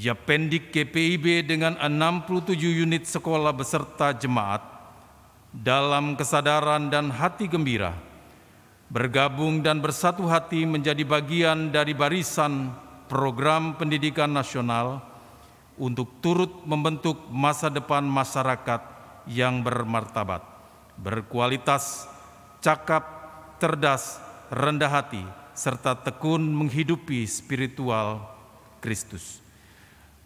Yapendik GPIB dengan 67 unit sekolah beserta jemaat dalam kesadaran dan hati gembira bergabung dan bersatu hati menjadi bagian dari barisan program pendidikan nasional untuk turut membentuk masa depan masyarakat yang bermartabat, berkualitas, cakap, cerdas, rendah hati, serta tekun menghidupi spiritual Kristus.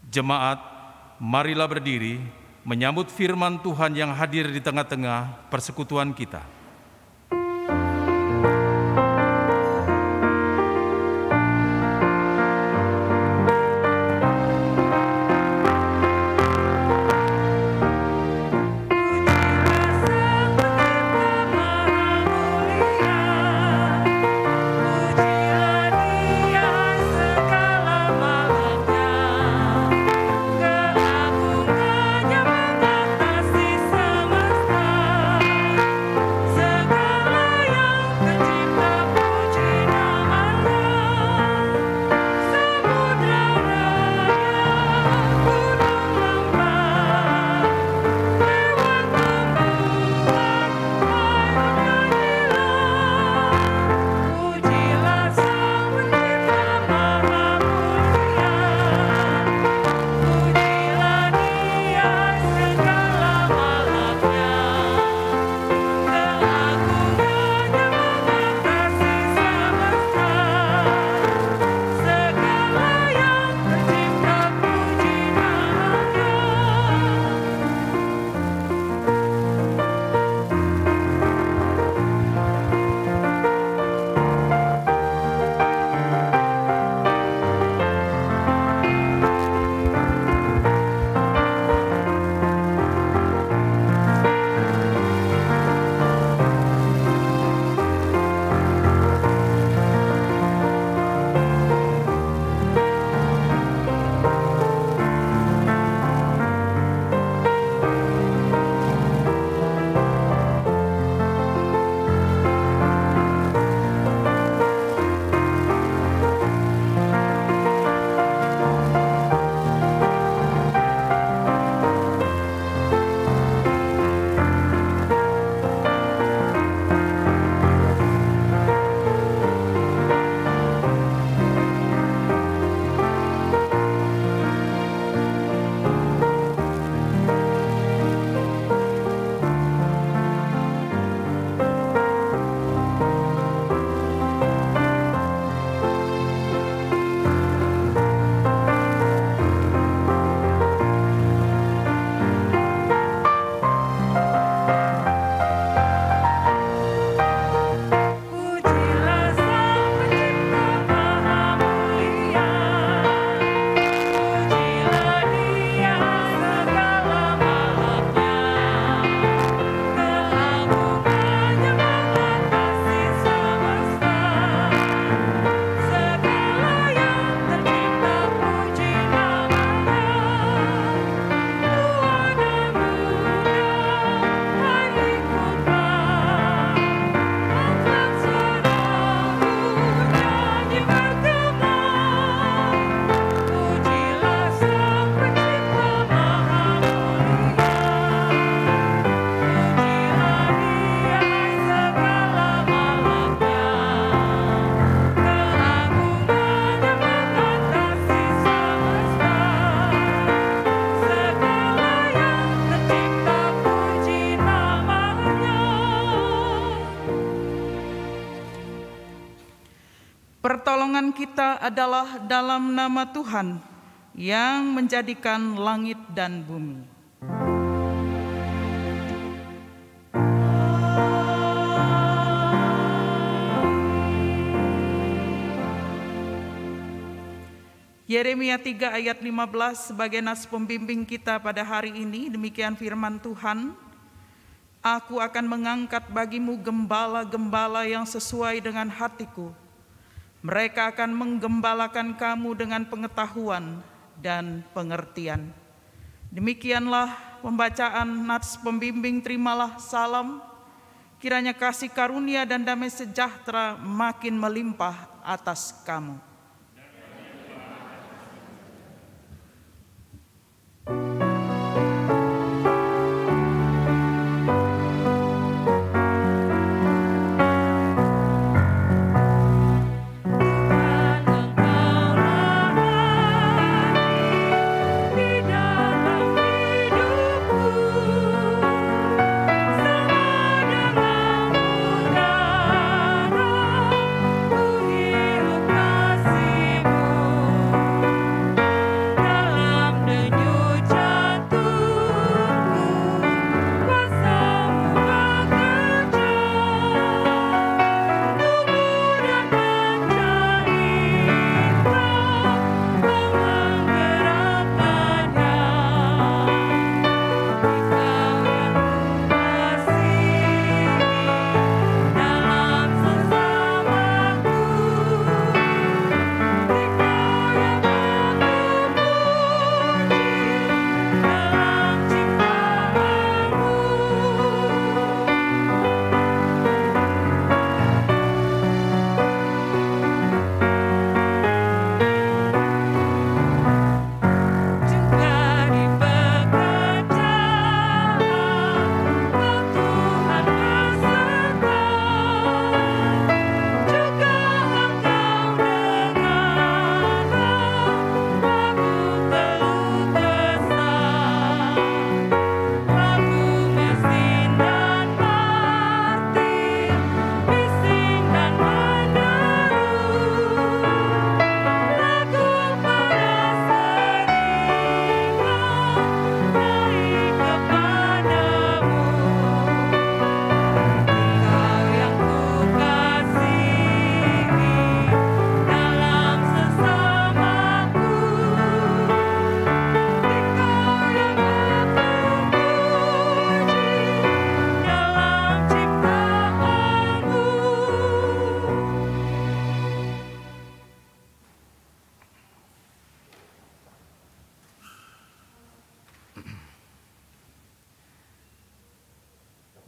Jemaat, marilah berdiri menyambut firman Tuhan yang hadir di tengah-tengah persekutuan kita. Pertolongan kita adalah dalam nama Tuhan yang menjadikan langit dan bumi. Yeremia 3 ayat 15 sebagai nas pembimbing kita pada hari ini. Demikian firman Tuhan. Aku akan mengangkat bagimu gembala-gembala yang sesuai dengan hatiku. Mereka akan menggembalakan kamu dengan pengetahuan dan pengertian. Demikianlah pembacaan nats pembimbing. Terimalah salam. Kiranya kasih karunia dan damai sejahtera makin melimpah atas kamu.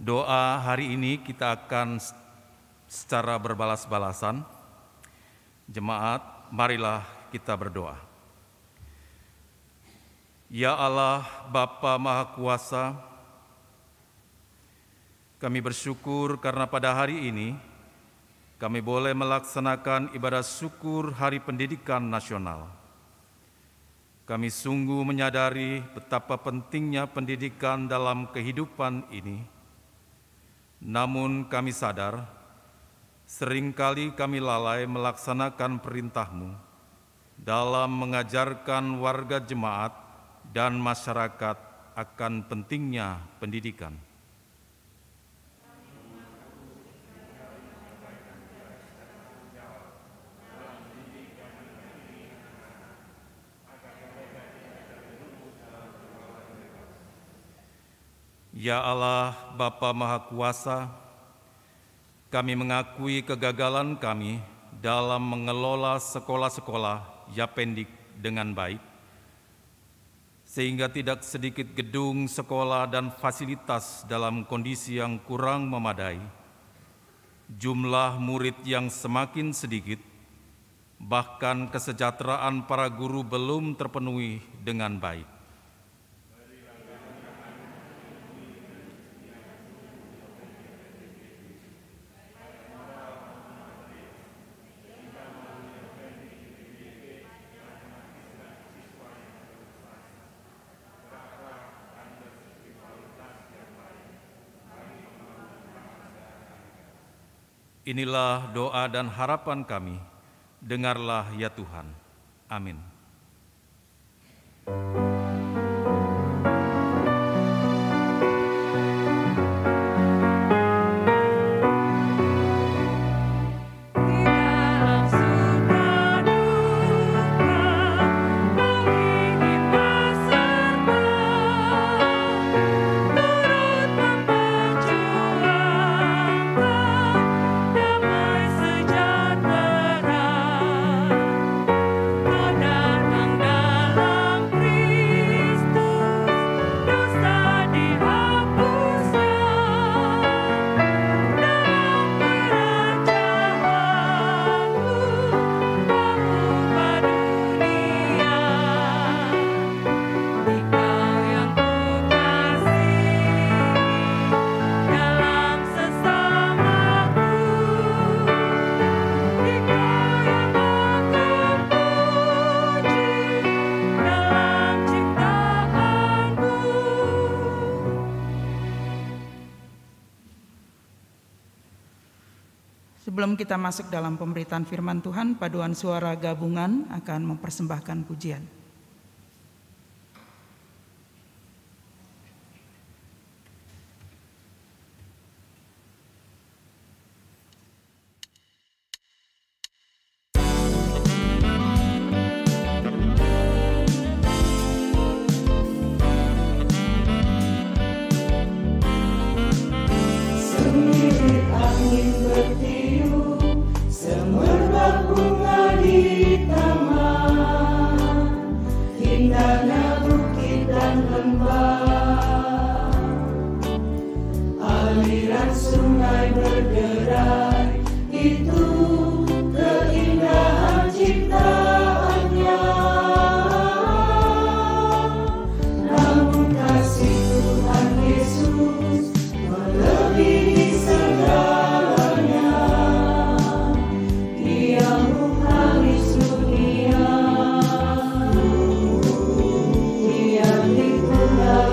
Doa hari ini kita akan secara berbalas-balasan. Jemaat, marilah kita berdoa. Ya Allah, Bapa Maha Kuasa, kami bersyukur karena pada hari ini kami boleh melaksanakan ibadah syukur Hari Pendidikan Nasional. Kami sungguh menyadari betapa pentingnya pendidikan dalam kehidupan ini. Namun kami sadar, seringkali kami lalai melaksanakan perintah-Mu dalam mengajarkan warga jemaat dan masyarakat akan pentingnya pendidikan. Ya Allah, Bapa Maha Kuasa, kami mengakui kegagalan kami dalam mengelola sekolah-sekolah Yapendik dengan baik, sehingga tidak sedikit gedung sekolah dan fasilitas dalam kondisi yang kurang memadai, jumlah murid yang semakin sedikit, bahkan kesejahteraan para guru belum terpenuhi dengan baik. Inilah doa dan harapan kami, dengarlah ya Tuhan. Amin. Sebelum kita masuk dalam pemberitaan firman Tuhan, paduan suara gabungan akan mempersembahkan pujian. Tunggal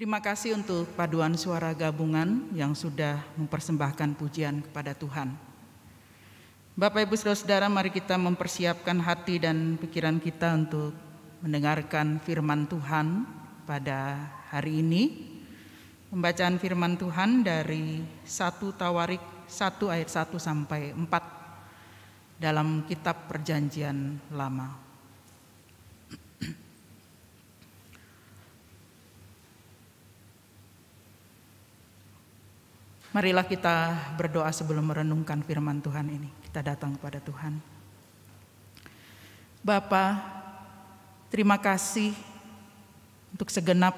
Terima kasih untuk paduan suara gabungan yang sudah mempersembahkan pujian kepada Tuhan. Bapak, Ibu, Saudara-saudara, mari kita mempersiapkan hati dan pikiran kita untuk mendengarkan firman Tuhan pada hari ini. Pembacaan firman Tuhan dari 1 Tawarik 1 ayat 1 sampai 4 dalam kitab Perjanjian Lama. Marilah kita berdoa sebelum merenungkan firman Tuhan ini. Kita datang kepada Tuhan. Bapa, terima kasih untuk segenap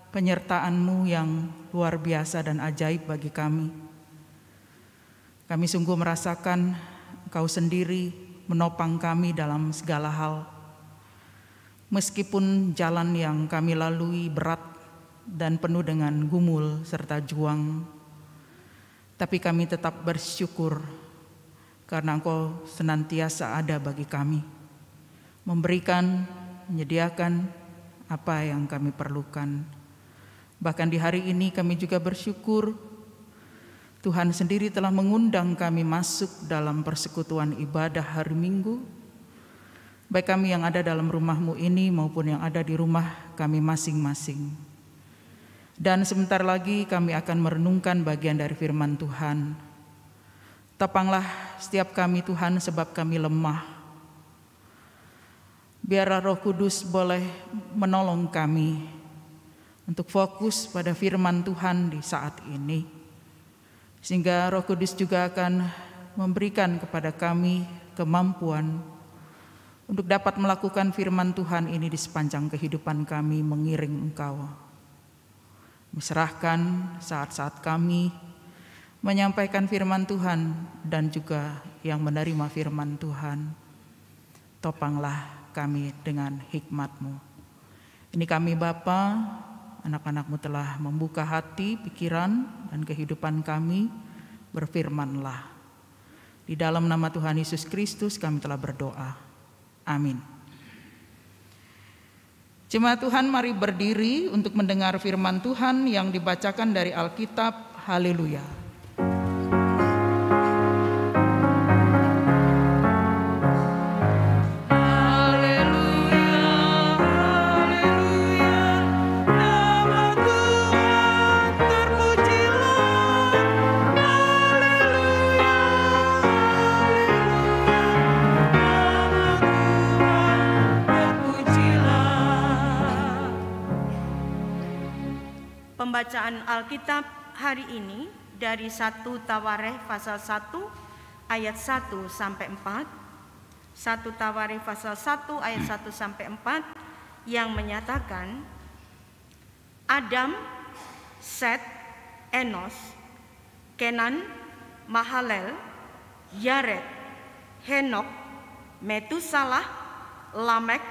penyertaan-Mu yang luar biasa dan ajaib bagi kami. Kami sungguh merasakan Engkau sendiri menopang kami dalam segala hal. Meskipun jalan yang kami lalui berat dan penuh dengan gumul serta juang, tapi kami tetap bersyukur karena Engkau senantiasa ada bagi kami, memberikan, menyediakan apa yang kami perlukan. Bahkan di hari ini kami juga bersyukur Tuhan sendiri telah mengundang kami masuk dalam persekutuan ibadah hari Minggu, baik kami yang ada dalam rumah-Mu ini maupun yang ada di rumah kami masing-masing. Dan sebentar lagi kami akan merenungkan bagian dari firman Tuhan. Topanglah setiap kami Tuhan, sebab kami lemah. Biarlah Roh Kudus boleh menolong kami untuk fokus pada firman Tuhan di saat ini. Sehingga Roh Kudus juga akan memberikan kepada kami kemampuan untuk dapat melakukan firman Tuhan ini di sepanjang kehidupan kami mengiring Engkau. Diserahkan saat-saat kami menyampaikan firman Tuhan dan juga yang menerima firman Tuhan. Topanglah kami dengan hikmat-Mu. Ini kami Bapa, anak-anak-Mu telah membuka hati, pikiran, dan kehidupan kami. Berfirmanlah. Di dalam nama Tuhan Yesus Kristus kami telah berdoa. Amin. Jemaat Tuhan, mari berdiri untuk mendengar firman Tuhan yang dibacakan dari Alkitab. Haleluya. Pembacaan Alkitab hari ini dari 1 Tawarik pasal 1 ayat 1 sampai 4. 1 Tawarik pasal 1 ayat 1 sampai 4 yang menyatakan, Adam, Set, Enos, Kenan, Mahalalel, Yared, Henok, Metusalah, Lamek,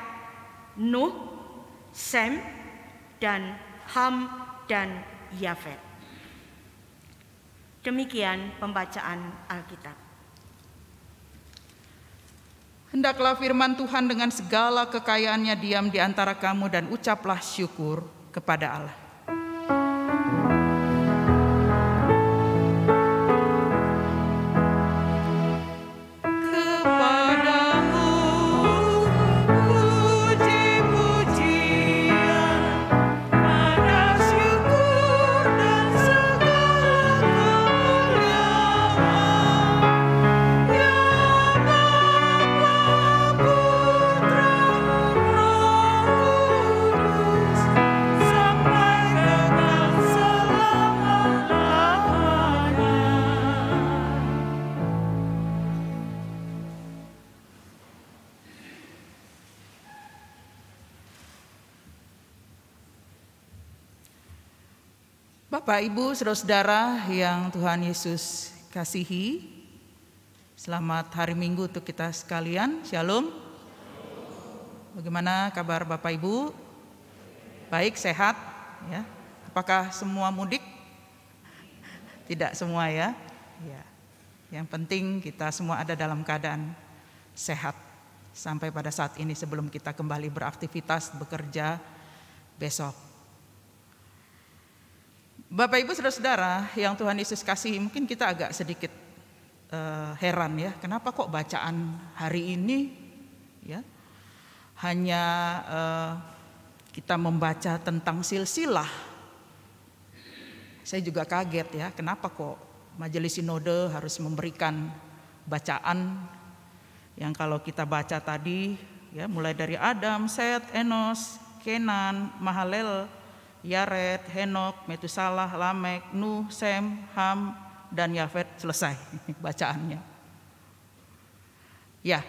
Nuh, Sem, dan Ham dan Yafet. Demikian pembacaan Alkitab. Hendaklah firman Tuhan dengan segala kekayaannya diam di antara kamu dan ucaplah syukur kepada Allah. Bapak, Ibu, saudara-saudara yang Tuhan Yesus kasihi, selamat hari Minggu untuk kita sekalian. Shalom. Bagaimana kabar Bapak Ibu? Baik, sehat ya. Apakah semua mudik? Tidak semua ya. Ya. Yang penting kita semua ada dalam keadaan sehat sampai pada saat ini sebelum kita kembali beraktivitas bekerja besok. Bapak Ibu saudara-saudara yang Tuhan Yesus kasihi, mungkin kita agak sedikit heran ya, kenapa kok bacaan hari ini ya hanya kita membaca tentang silsilah. Saya juga kaget ya, kenapa kok Majelis Sinode harus memberikan bacaan yang kalau kita baca tadi ya, mulai dari Adam, Set, Enos, Kenan, Mahalalel, Yared, Henok, Metusalah, Lamek, Nuh, Sem, Ham, dan Yafet, selesai bacaannya. Ya,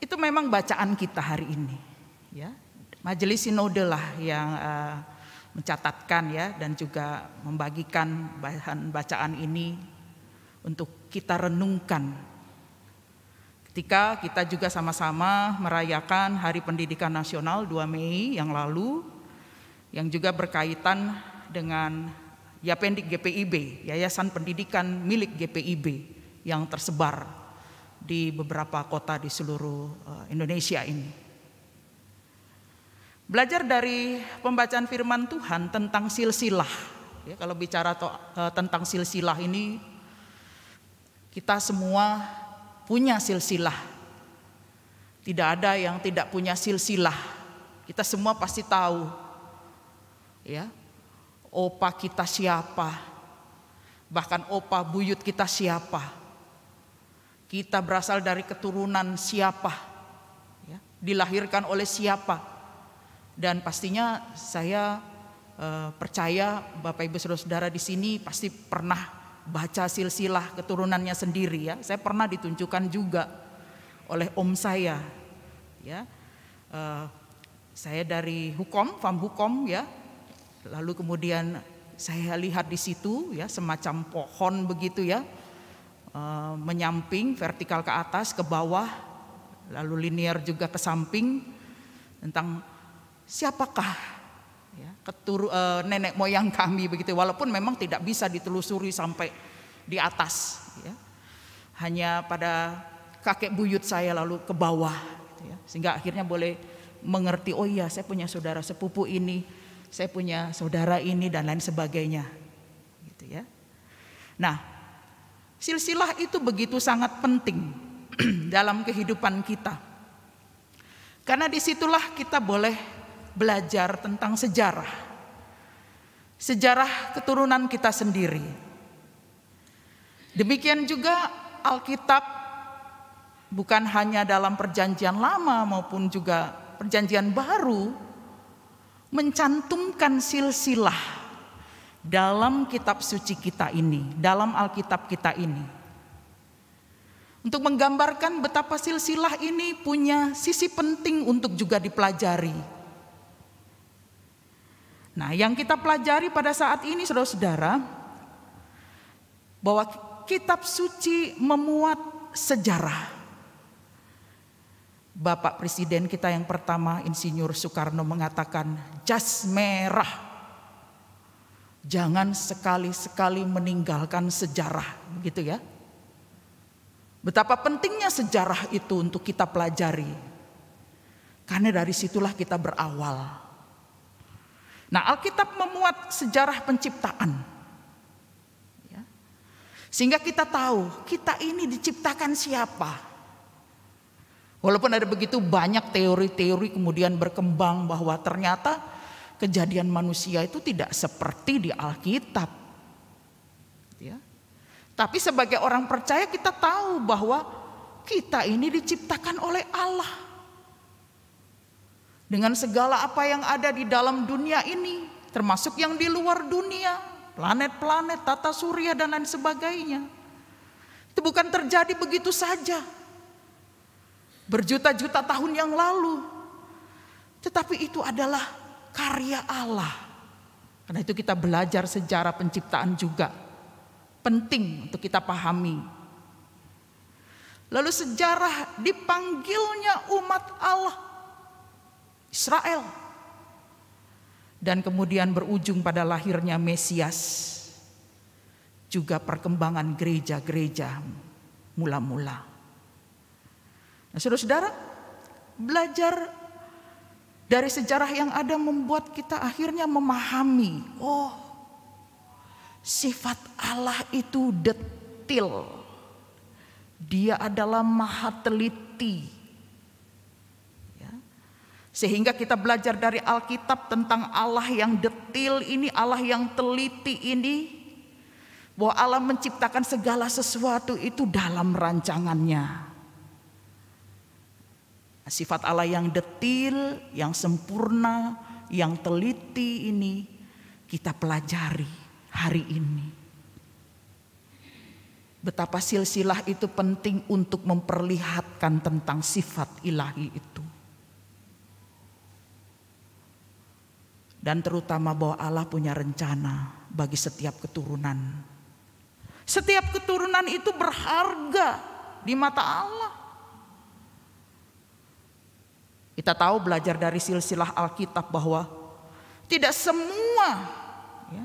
itu memang bacaan kita hari ini. Ya, Majelis Sinode lah yang mencatatkan ya dan juga membagikan bahan bacaan ini untuk kita renungkan. Ketika kita juga sama-sama merayakan Hari Pendidikan Nasional 2 Mei yang lalu, yang juga berkaitan dengan Yapendik GPIB, Yayasan Pendidikan milik GPIB yang tersebar di beberapa kota di seluruh Indonesia ini. Belajar dari pembacaan firman Tuhan tentang silsilah. Ya, kalau bicara tentang silsilah ini, kita semua punya silsilah. Tidak ada yang tidak punya silsilah. Kita semua pasti tahu. Ya, opa kita siapa, bahkan opa buyut kita siapa, kita berasal dari keturunan siapa, ya, dilahirkan oleh siapa, dan pastinya saya percaya Bapak Ibu saudara-saudara di sini pasti pernah baca silsilah keturunannya sendiri ya. Saya pernah ditunjukkan juga oleh om saya, ya, saya dari hukum, fam hukum ya. Lalu kemudian saya lihat di situ ya semacam pohon begitu ya, menyamping vertikal ke atas ke bawah, lalu linear juga ke samping, tentang siapakah ya, nenek moyang kami begitu. Walaupun memang tidak bisa ditelusuri sampai di atas ya, hanya pada kakek buyut saya lalu ke bawah gitu ya, sehingga akhirnya boleh mengerti, oh iya saya punya saudara sepupu ini, saya punya saudara ini dan lain sebagainya gitu ya. Nah, silsilah itu begitu sangat penting dalam kehidupan kita. Karena disitulah kita boleh belajar tentang sejarah. Sejarah keturunan kita sendiri. Demikian juga Alkitab bukan hanya dalam perjanjian lama maupun juga perjanjian baru mencantumkan silsilah dalam kitab suci kita ini, dalam Alkitab kita ini. Untuk menggambarkan betapa silsilah ini punya sisi penting untuk juga dipelajari. Nah, yang kita pelajari pada saat ini saudara-saudara, bahwa kitab suci memuat sejarah. Bapak Presiden kita yang pertama, Insinyur Soekarno, mengatakan jas merah, jangan sekali-sekali meninggalkan sejarah, begitu ya. Betapa pentingnya sejarah itu untuk kita pelajari, karena dari situlah kita berawal. Nah, Alkitab memuat sejarah penciptaan, ya. Sehingga kita tahu kita ini diciptakan siapa. Walaupun ada begitu banyak teori-teori kemudian berkembang bahwa ternyata kejadian manusia itu tidak seperti di Alkitab, ya. Tapi sebagai orang percaya kita tahu bahwa kita ini diciptakan oleh Allah. Dengan segala apa yang ada di dalam dunia ini, termasuk yang di luar dunia, planet-planet, tata surya dan lain sebagainya. Itu bukan terjadi begitu saja. Berjuta-juta tahun yang lalu. Tetapi itu adalah karya Allah. Karena itu kita belajar sejarah penciptaan juga. Penting untuk kita pahami. Lalu sejarah dipanggilnya umat Allah, Israel, dan kemudian berujung pada lahirnya Mesias, juga perkembangan gereja-gereja mula-mula. Nah, saudara-saudara, belajar dari sejarah yang ada membuat kita akhirnya memahami, oh, sifat Allah itu detil. Dia adalah maha teliti. Sehingga kita belajar dari Alkitab tentang Allah yang detil ini, Allah yang teliti ini, bahwa Allah menciptakan segala sesuatu itu dalam rancangannya. Sifat Allah yang detil, yang sempurna, yang teliti ini kita pelajari hari ini. Betapa silsilah itu penting untuk memperlihatkan tentang sifat ilahi itu. Dan terutama bahwa Allah punya rencana bagi setiap keturunan. Setiap keturunan itu berharga di mata Allah. Kita tahu belajar dari silsilah Alkitab bahwa tidak semua, ya,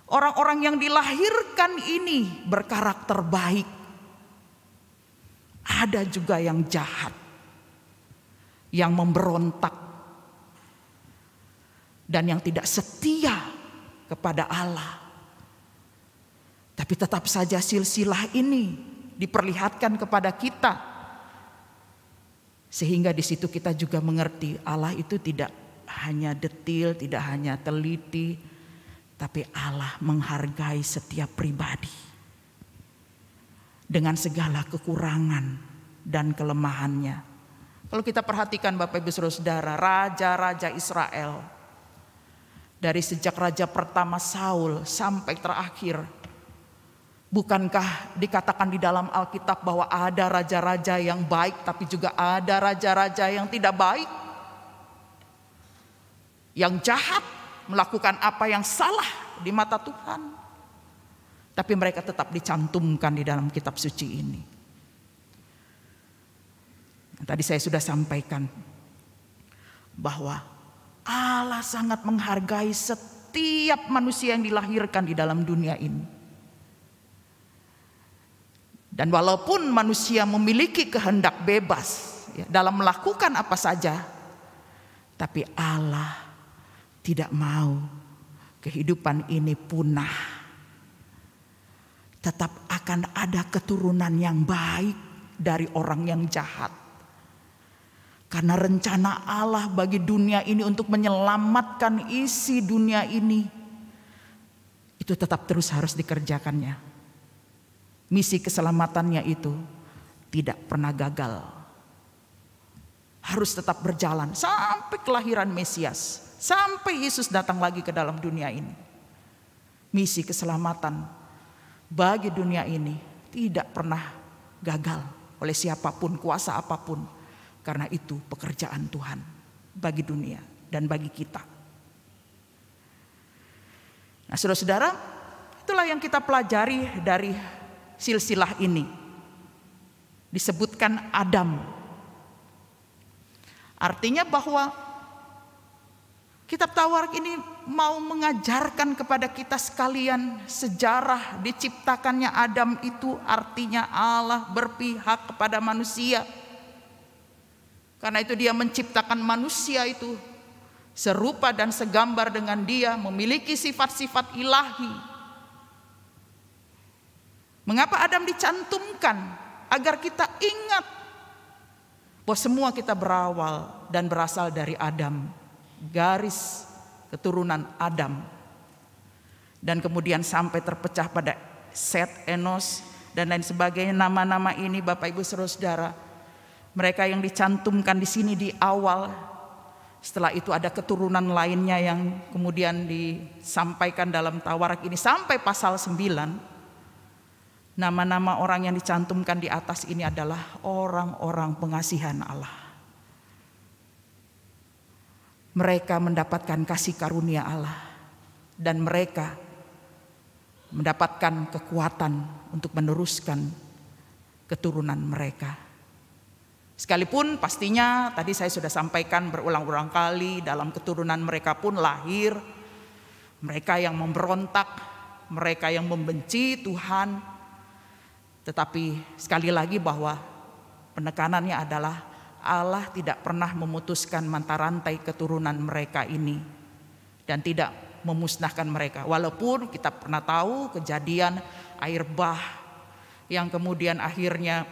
orang-orang yang dilahirkan ini berkarakter baik. Ada juga yang jahat, yang memberontak, dan yang tidak setia kepada Allah. Tapi tetap saja silsilah ini diperlihatkan kepada kita. Sehingga di situ kita juga mengerti Allah itu tidak hanya detil, tidak hanya teliti, tapi Allah menghargai setiap pribadi dengan segala kekurangan dan kelemahannya. Kalau kita perhatikan Bapak Ibu Saudara, raja-raja Israel, dari sejak raja pertama Saul sampai terakhir, bukankah dikatakan di dalam Alkitab bahwa ada raja-raja yang baik, tapi juga ada raja-raja yang tidak baik, yang jahat, melakukan apa yang salah di mata Tuhan, tapi mereka tetap dicantumkan di dalam kitab suci ini. Tadi saya sudah sampaikan bahwa Allah sangat menghargai setiap manusia yang dilahirkan di dalam dunia ini. Dan walaupun manusia memiliki kehendak bebas, ya, dalam melakukan apa saja, tapi Allah tidak mau kehidupan ini punah. Tetap akan ada keturunan yang baik dari orang yang jahat. Karena rencana Allah bagi dunia ini untuk menyelamatkan isi dunia ini, itu tetap terus harus dikerjakannya. Misi keselamatannya itu tidak pernah gagal. Harus tetap berjalan sampai kelahiran Mesias, sampai Yesus datang lagi ke dalam dunia ini. Misi keselamatan bagi dunia ini tidak pernah gagal oleh siapapun, kuasa apapun. Karena itu pekerjaan Tuhan bagi dunia dan bagi kita. Nah, saudara-saudara, itulah yang kita pelajari dari silsilah ini. Disebutkan Adam. Artinya bahwa kitab Tawarik ini mau mengajarkan kepada kita sekalian sejarah diciptakannya Adam itu artinya Allah berpihak kepada manusia. Karena itu dia menciptakan manusia itu serupa dan segambar dengan dia, memiliki sifat-sifat ilahi. Mengapa Adam dicantumkan? Agar kita ingat bahwa semua kita berawal dan berasal dari Adam, garis keturunan Adam, dan kemudian sampai terpecah pada Set, Enos, dan lain sebagainya. Nama-nama ini Bapak Ibu Saudara, mereka yang dicantumkan di sini di awal. Setelah itu ada keturunan lainnya yang kemudian disampaikan dalam Tawarik ini sampai pasal 9. Nama-nama orang yang dicantumkan di atas ini adalah orang-orang pengasihan Allah. Mereka mendapatkan kasih karunia Allah dan mereka mendapatkan kekuatan untuk meneruskan keturunan mereka. Sekalipun pastinya tadi saya sudah sampaikan berulang-ulang kali, dalam keturunan mereka pun lahir mereka yang memberontak, mereka yang membenci Tuhan. Tetapi sekali lagi bahwa penekanannya adalah Allah tidak pernah memutuskan mata rantai keturunan mereka ini dan tidak memusnahkan mereka. Walaupun kita pernah tahu kejadian air bah yang kemudian akhirnya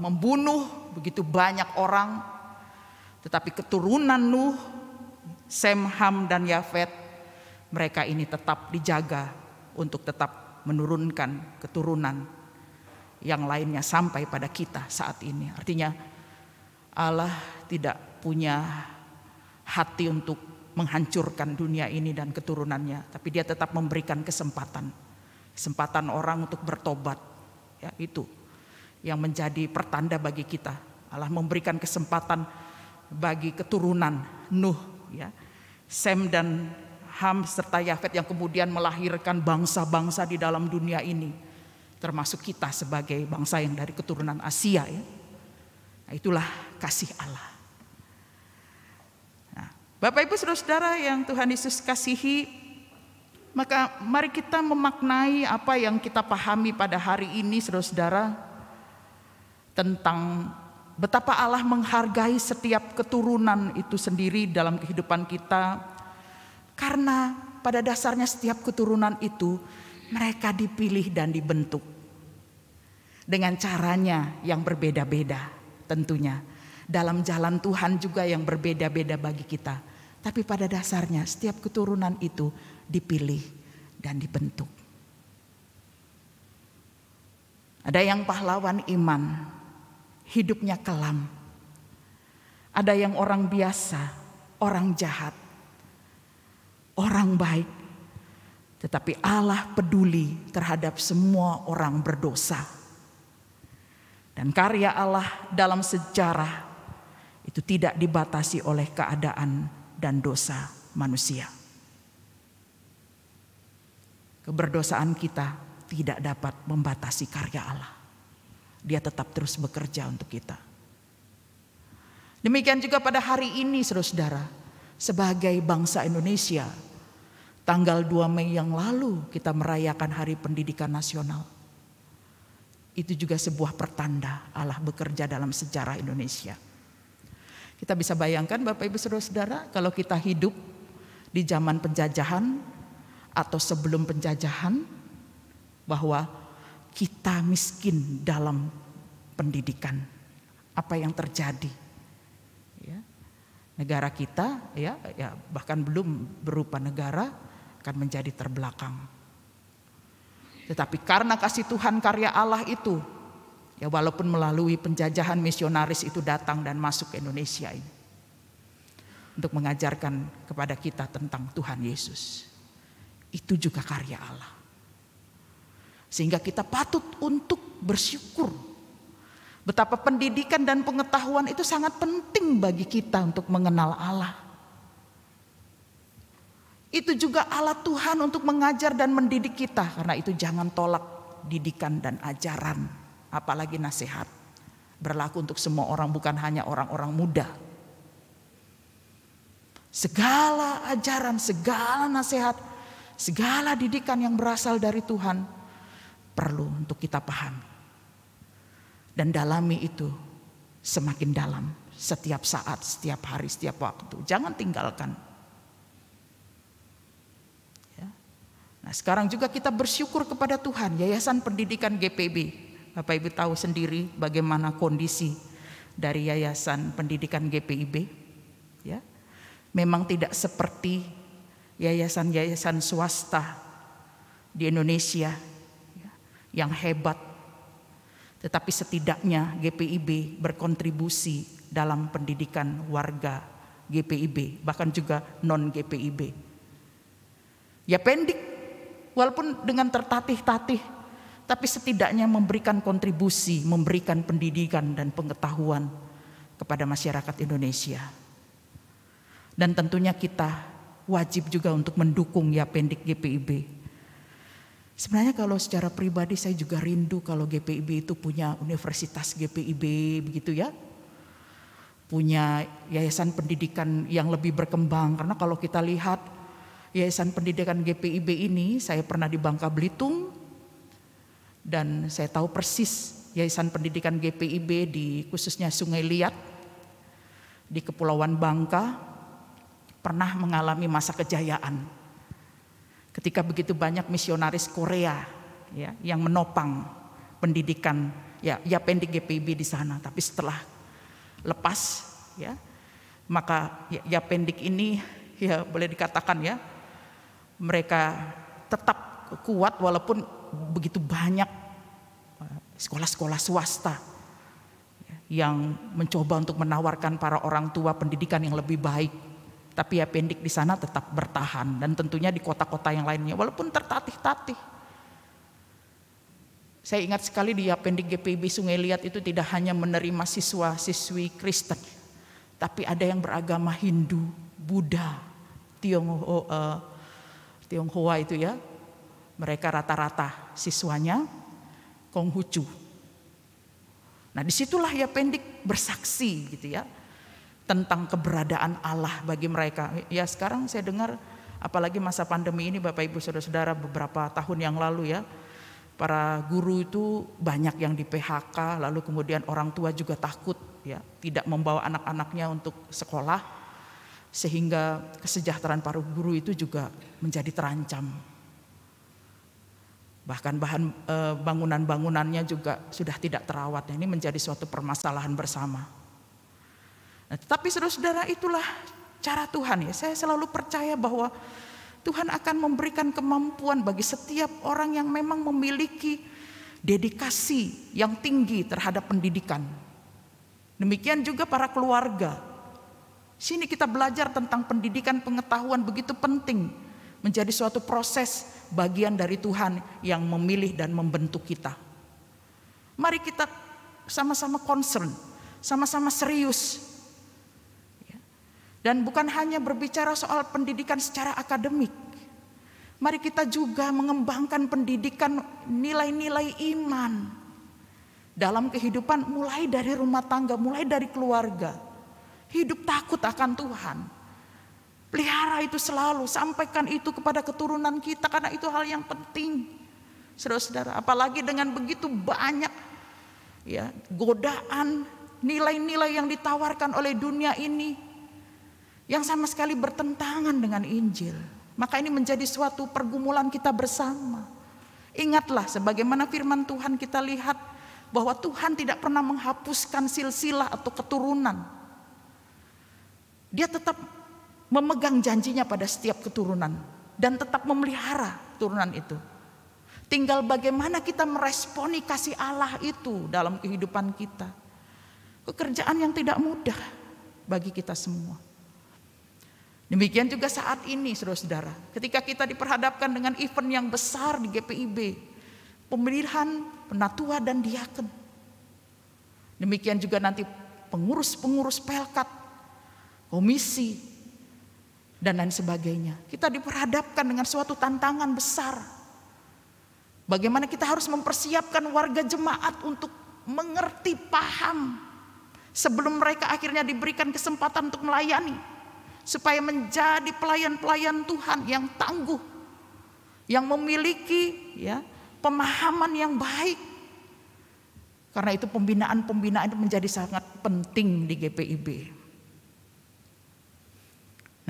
membunuh begitu banyak orang. Tetapi keturunan Nuh, Sem, Ham, dan Yafet, mereka ini tetap dijaga untuk tetap menurunkan keturunan yang lainnya sampai pada kita saat ini. Artinya Allah tidak punya hati untuk menghancurkan dunia ini dan keturunannya, tapi dia tetap memberikan kesempatan orang untuk bertobat. Ya, itu yang menjadi pertanda bagi kita. Allah memberikan kesempatan bagi keturunan Nuh, ya, Sem dan Ham serta Yafet yang kemudian melahirkan bangsa-bangsa di dalam dunia ini, termasuk kita sebagai bangsa yang dari keturunan Asia, ya. Nah, itulah kasih Allah. Nah, Bapak Ibu Saudara-saudara yang Tuhan Yesus kasihi, maka mari kita memaknai apa yang kita pahami pada hari ini, saudara-saudara, tentang betapa Allah menghargai setiap keturunan itu sendiri dalam kehidupan kita. Karena pada dasarnya setiap keturunan itu mereka dipilih dan dibentuk dengan caranya yang berbeda-beda tentunya. Dalam jalan Tuhan juga yang berbeda-beda bagi kita. Tapi pada dasarnya setiap keturunan itu dipilih dan dibentuk. Ada yang pahlawan iman, hidupnya kelam. Ada yang orang biasa, orang jahat, orang baik, tetapi Allah peduli terhadap semua orang berdosa. Dan karya Allah dalam sejarah itu tidak dibatasi oleh keadaan dan dosa manusia. Keberdosaan kita tidak dapat membatasi karya Allah. Dia tetap terus bekerja untuk kita. Demikian juga pada hari ini, saudara-saudara, sebagai bangsa Indonesia, tanggal 2 Mei yang lalu kita merayakan Hari Pendidikan Nasional. Itu juga sebuah pertanda Allah bekerja dalam sejarah Indonesia. Kita bisa bayangkan Bapak Ibu Saudara-saudara, kalau kita hidup di zaman penjajahan atau sebelum penjajahan, bahwa kita miskin dalam pendidikan. Apa yang terjadi? Ya. Negara kita ya bahkan belum berupa negara akan menjadi terbelakang. Tetapi karena kasih Tuhan karya Allah itu, ya walaupun melalui penjajahan misionaris itu datang dan masuk ke Indonesia ini untuk mengajarkan kepada kita tentang Tuhan Yesus. Itu juga karya Allah. Sehingga kita patut untuk bersyukur betapa pendidikan dan pengetahuan itu sangat penting bagi kita untuk mengenal Allah. Itu juga alat Tuhan untuk mengajar dan mendidik kita. Karena itu jangan tolak didikan dan ajaran, apalagi nasihat. Berlaku untuk semua orang, bukan hanya orang-orang muda. Segala ajaran, segala nasihat, segala didikan yang berasal dari Tuhan perlu untuk kita pahami. Dan dalami itu semakin dalam setiap saat, setiap hari, setiap waktu. Jangan tinggalkan. Nah, sekarang juga kita bersyukur kepada Tuhan, Yayasan Pendidikan GPIB. Bapak Ibu tahu sendiri bagaimana kondisi dari Yayasan Pendidikan GPIB. Ya, memang tidak seperti yayasan-yayasan swasta di Indonesia yang hebat. Tetapi setidaknya GPIB berkontribusi dalam pendidikan warga GPIB, bahkan juga non-GPIB. Yapendik walaupun dengan tertatih-tatih, tapi setidaknya memberikan kontribusi, memberikan pendidikan dan pengetahuan kepada masyarakat Indonesia. Dan tentunya kita wajib juga untuk mendukung Yapendik GPIB. Sebenarnya kalau secara pribadi saya juga rindu kalau GPIB itu punya universitas GPIB begitu ya. Punya yayasan pendidikan yang lebih berkembang, karena kalau kita lihat Yayasan Pendidikan GPIB ini, saya pernah di Bangka Belitung dan saya tahu persis Yayasan Pendidikan GPIB di khususnya Sungai Liat di Kepulauan Bangka pernah mengalami masa kejayaan. Ketika begitu banyak misionaris Korea ya, yang menopang pendidikan Yapendik GPIB di sana. Tapi setelah lepas ya, maka Yapendik ini ya boleh dikatakan ya, mereka tetap kuat walaupun begitu banyak sekolah-sekolah swasta yang mencoba untuk menawarkan para orang tua pendidikan yang lebih baik. Tapi Yapendik di sana tetap bertahan, dan tentunya di kota-kota yang lainnya walaupun tertatih-tatih. Saya ingat sekali di Yapendik GPIB Sungai Liat itu tidak hanya menerima siswa-siswi Kristen, tapi ada yang beragama Hindu, Buddha, Tionghoa itu ya, mereka rata-rata siswanya Konghucu. Nah disitulah Yapendik bersaksi gitu ya tentang keberadaan Allah bagi mereka. Ya sekarang saya dengar apalagi masa pandemi ini Bapak Ibu Saudara-saudara, beberapa tahun yang lalu ya, para guru itu banyak yang di PHK, lalu kemudian orang tua juga takut ya tidak membawa anak-anaknya untuk sekolah. Sehingga kesejahteraan para guru itu juga menjadi terancam. Bahkan bangunan-bangunannya juga sudah tidak terawat. Ini menjadi suatu permasalahan bersama. Nah, tetapi saudara-saudara, itulah cara Tuhan ya. Saya selalu percaya bahwa Tuhan akan memberikan kemampuan bagi setiap orang yang memang memiliki dedikasi yang tinggi terhadap pendidikan. Demikian juga para keluarga. Sini kita belajar tentang pendidikan, pengetahuan begitu penting, menjadi suatu proses bagian dari Tuhan yang memilih dan membentuk kita. Mari kita sama-sama concern, sama-sama serius. Dan bukan hanya berbicara soal pendidikan secara akademik. Mari kita juga mengembangkan pendidikan nilai-nilai iman dalam kehidupan, mulai dari rumah tangga, mulai dari keluarga. Hidup takut akan Tuhan. Pelihara itu selalu, sampaikan itu kepada keturunan kita, karena itu hal yang penting. Saudara-saudara, apalagi dengan begitu banyak ya godaan, nilai-nilai yang ditawarkan oleh dunia ini yang sama sekali bertentangan dengan Injil. Maka ini menjadi suatu pergumulan kita bersama. Ingatlah sebagaimana firman Tuhan kita lihat bahwa Tuhan tidak pernah menghapuskan silsilah atau keturunan. Dia tetap memegang janjinya pada setiap keturunan dan tetap memelihara turunan itu. Tinggal bagaimana kita meresponi kasih Allah itu dalam kehidupan kita. Pekerjaan yang tidak mudah bagi kita semua. Demikian juga saat ini saudara-saudara, ketika kita diperhadapkan dengan event yang besar di GPIB, pemilihan penatua dan diaken. Demikian juga nanti pengurus-pengurus pelkat, komisi, dan lain sebagainya. Kita diperhadapkan dengan suatu tantangan besar. Bagaimana kita harus mempersiapkan warga jemaat untuk mengerti, paham, sebelum mereka akhirnya diberikan kesempatan untuk melayani, supaya menjadi pelayan-pelayan Tuhan yang tangguh, yang memiliki pemahaman yang baik. Karena itu pembinaan itu menjadi sangat penting di GPIB.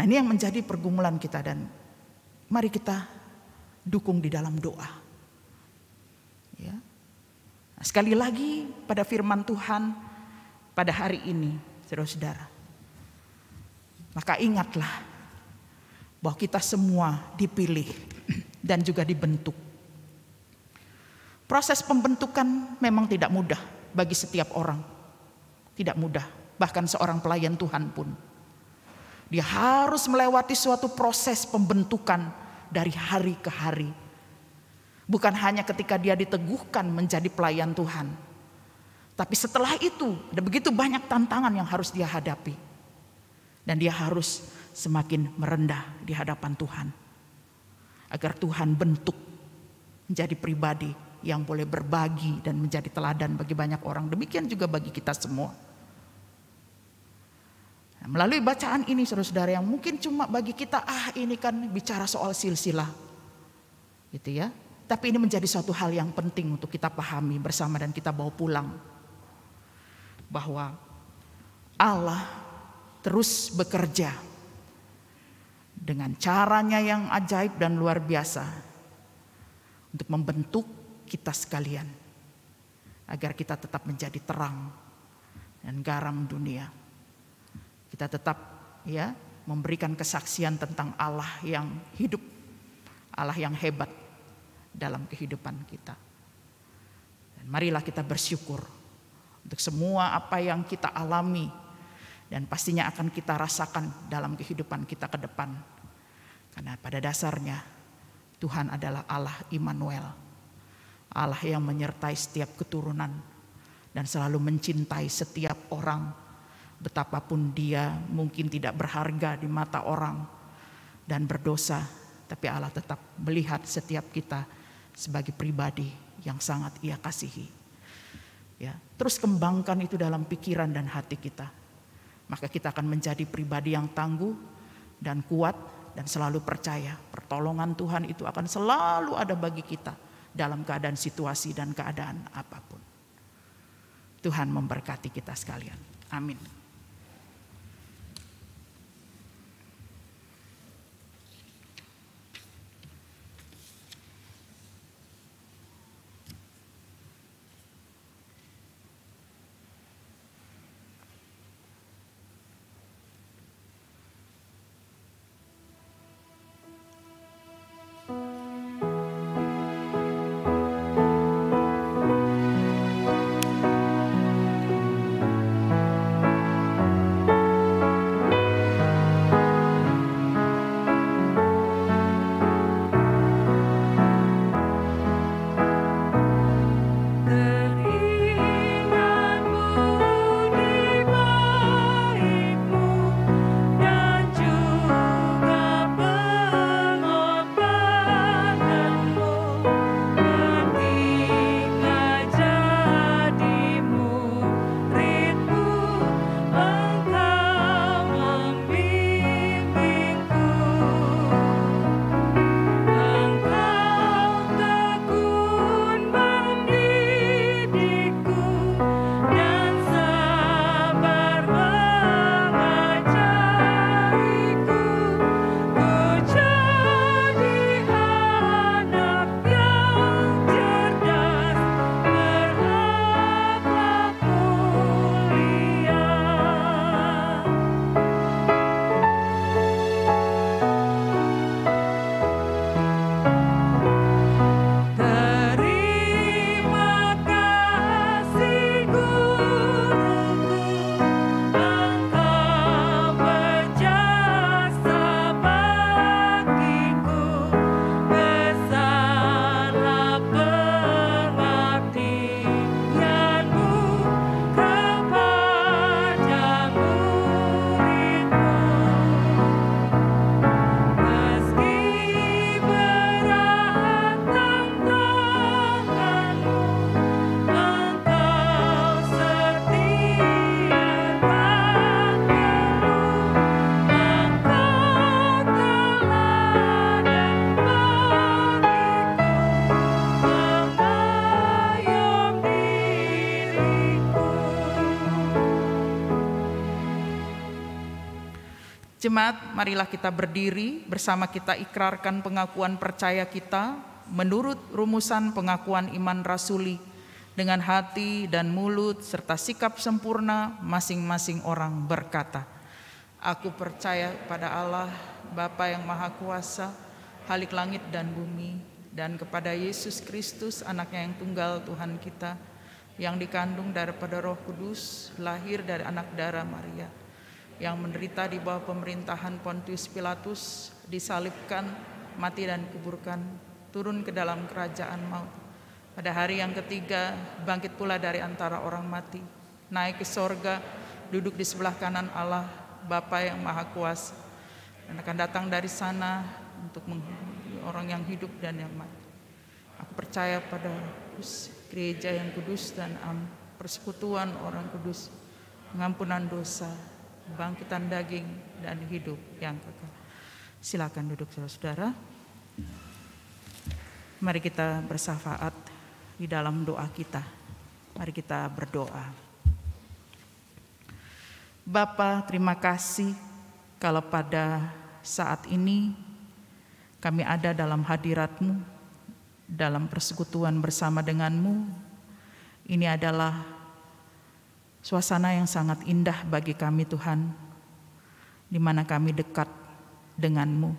Nah, ini yang menjadi pergumulan kita, dan mari kita dukung di dalam doa. Ya. Nah, sekali lagi pada firman Tuhan pada hari ini, saudara-saudara, maka ingatlah bahwa kita semua dipilih dan juga dibentuk. Proses pembentukan memang tidak mudah bagi setiap orang. Tidak mudah, bahkan seorang pelayan Tuhan pun. Dia harus melewati suatu proses pembentukan dari hari ke hari. Bukan hanya ketika dia diteguhkan menjadi pelayan Tuhan. Tapi setelah itu ada begitu banyak tantangan yang harus dia hadapi. Dan dia harus semakin merendah di hadapan Tuhan. Agar Tuhan bentuk menjadi pribadi yang boleh berbagi dan menjadi teladan bagi banyak orang. Demikian juga bagi kita semua. Nah, melalui bacaan ini saudara-saudara, yang mungkin cuma bagi kita, ini kan bicara soal silsilah, gitu ya. Tapi ini menjadi suatu hal yang penting untuk kita pahami bersama dan kita bawa pulang. Bahwa Allah terus bekerja dengan caranya yang ajaib dan luar biasa untuk membentuk kita sekalian, agar kita tetap menjadi terang dan garam dunia. Kita tetap memberikan kesaksian tentang Allah yang hidup, Allah yang hebat dalam kehidupan kita. Dan marilah kita bersyukur untuk semua apa yang kita alami dan pastinya akan kita rasakan dalam kehidupan kita ke depan. Karena pada dasarnya Tuhan adalah Allah Immanuel, Allah yang menyertai setiap keturunan dan selalu mencintai setiap orang. Betapapun dia mungkin tidak berharga di mata orang dan berdosa, tapi Allah tetap melihat setiap kita sebagai pribadi yang sangat Ia kasihi. Ya, terus kembangkan itu dalam pikiran dan hati kita. Maka kita akan menjadi pribadi yang tangguh dan kuat dan selalu percaya pertolongan Tuhan itu akan selalu ada bagi kita dalam keadaan situasi dan keadaan apapun. Tuhan memberkati kita sekalian. Amin. Jemaat, marilah kita berdiri bersama, kita ikrarkan pengakuan percaya kita menurut rumusan pengakuan iman rasuli dengan hati dan mulut serta sikap sempurna. Masing-masing orang berkata, aku percaya pada Allah, Bapa yang Maha Kuasa, Khalik langit dan bumi, dan kepada Yesus Kristus, anaknya yang tunggal Tuhan kita, yang dikandung daripada Roh Kudus, lahir dari anak darah Maria, yang menderita di bawah pemerintahan Pontius Pilatus, disalibkan, mati dan kuburkan, turun ke dalam kerajaan maut. Pada hari yang ketiga, bangkit pula dari antara orang mati, naik ke sorga, duduk di sebelah kanan Allah, Bapa yang Maha Kuasa, dan akan datang dari sana untuk menghakimi orang yang hidup dan yang mati. Aku percaya pada gereja yang kudus dan persekutuan orang kudus, pengampunan dosa, bangkitan daging, dan hidup yang kekal. Silakan duduk saudara-saudara. Mari kita bersyafaat di dalam doa kita. Mari kita berdoa. Bapa, terima kasih kalau pada saat ini kami ada dalam hadirat-Mu, dalam persekutuan bersama dengan-Mu. Ini adalah suasana yang sangat indah bagi kami Tuhan, di mana kami dekat dengan-Mu.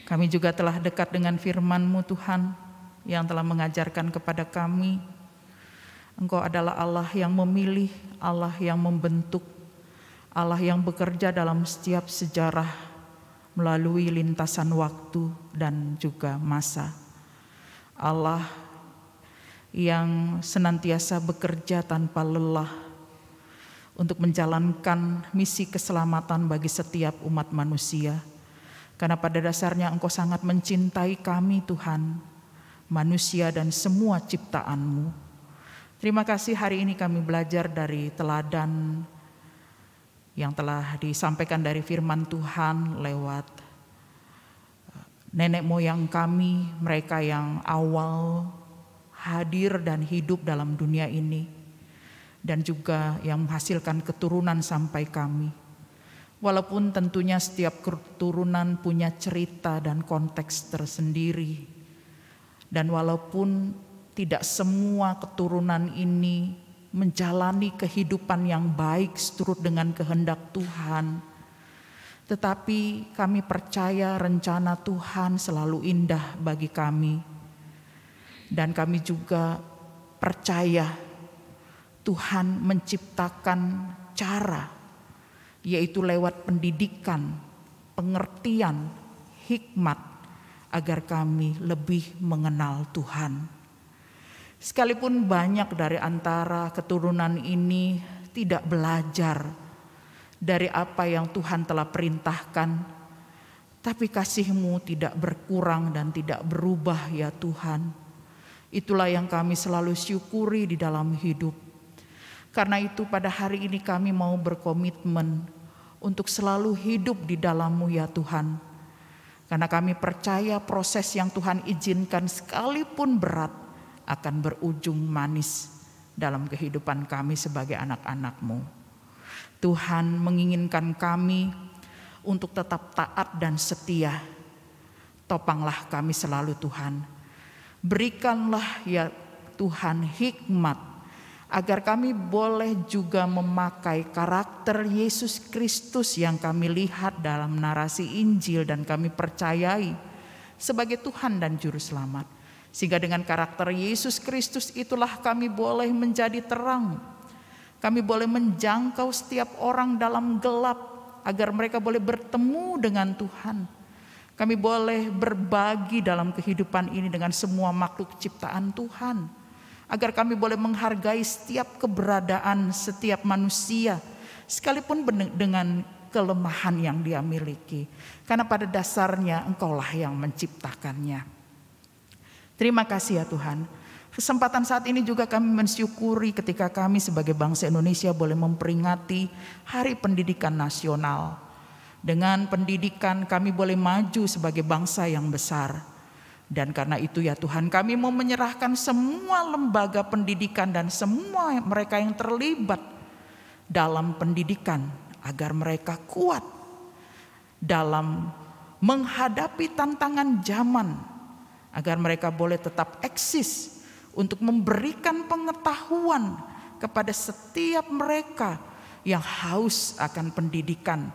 Kami juga telah dekat dengan firman-Mu Tuhan, yang telah mengajarkan kepada kami, Engkau adalah Allah yang memilih, Allah yang membentuk, Allah yang bekerja dalam setiap sejarah melalui lintasan waktu dan juga masa. Allah yang senantiasa bekerja tanpa lelah untuk menjalankan misi keselamatan bagi setiap umat manusia. Karena pada dasarnya Engkau sangat mencintai kami Tuhan, manusia dan semua ciptaan-Mu. Terima kasih hari ini kami belajar dari teladan yang telah disampaikan dari firman Tuhan lewat nenek moyang kami, mereka yang awal hadir dan hidup dalam dunia ini, dan juga yang menghasilkan keturunan sampai kami. Walaupun tentunya setiap keturunan punya cerita dan konteks tersendiri, dan walaupun tidak semua keturunan ini menjalani kehidupan yang baik seturut dengan kehendak Tuhan, tetapi kami percaya rencana Tuhan selalu indah bagi kami. Dan kami juga percaya Tuhan menciptakan cara, yaitu lewat pendidikan, pengertian, hikmat, agar kami lebih mengenal Tuhan. Sekalipun banyak dari antara keturunan ini tidak belajar dari apa yang Tuhan telah perintahkan, tapi kasih-Mu tidak berkurang dan tidak berubah ya Tuhan. Itulah yang kami selalu syukuri di dalam hidup. Karena itu pada hari ini kami mau berkomitmen untuk selalu hidup di dalam-Mu ya Tuhan. Karena kami percaya proses yang Tuhan izinkan sekalipun berat akan berujung manis dalam kehidupan kami sebagai anak-anak-Mu. Tuhan menginginkan kami untuk tetap taat dan setia. Topanglah kami selalu Tuhan. Berikanlah ya Tuhan hikmat agar kami boleh juga memakai karakter Yesus Kristus yang kami lihat dalam narasi Injil dan kami percayai sebagai Tuhan dan Juru Selamat. Sehingga dengan karakter Yesus Kristus itulah kami boleh menjadi terang. Kami boleh menjangkau setiap orang dalam gelap agar mereka boleh bertemu dengan Tuhan. Kami boleh berbagi dalam kehidupan ini dengan semua makhluk ciptaan Tuhan. Agar kami boleh menghargai setiap keberadaan setiap manusia, sekalipun dengan kelemahan yang dia miliki. Karena pada dasarnya Engkaulah yang menciptakannya. Terima kasih ya Tuhan. Kesempatan saat ini juga kami mensyukuri ketika kami sebagai bangsa Indonesia boleh memperingati Hari Pendidikan Nasional. Dengan pendidikan kami boleh maju sebagai bangsa yang besar. Dan karena itu ya Tuhan, kami mau menyerahkan semua lembaga pendidikan dan semua mereka yang terlibat dalam pendidikan agar mereka kuat, dalam menghadapi tantangan zaman, agar mereka boleh tetap eksis untuk memberikan pengetahuan kepada setiap mereka yang haus akan pendidikan,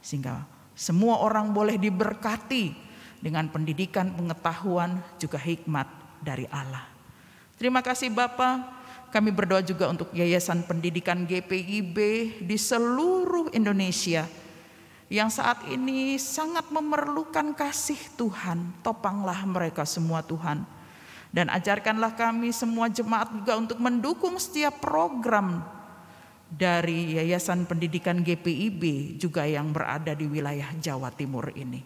sehingga semua orang boleh diberkati dengan pendidikan, pengetahuan, juga hikmat dari Allah. Terima kasih Bapa. Kami berdoa juga untuk Yayasan Pendidikan GPIB di seluruh Indonesia yang saat ini sangat memerlukan kasih Tuhan. Topanglah mereka semua Tuhan. Dan ajarkanlah kami semua jemaat juga untuk mendukung setiap program dari Yayasan Pendidikan GPIB juga yang berada di wilayah Jawa Timur ini.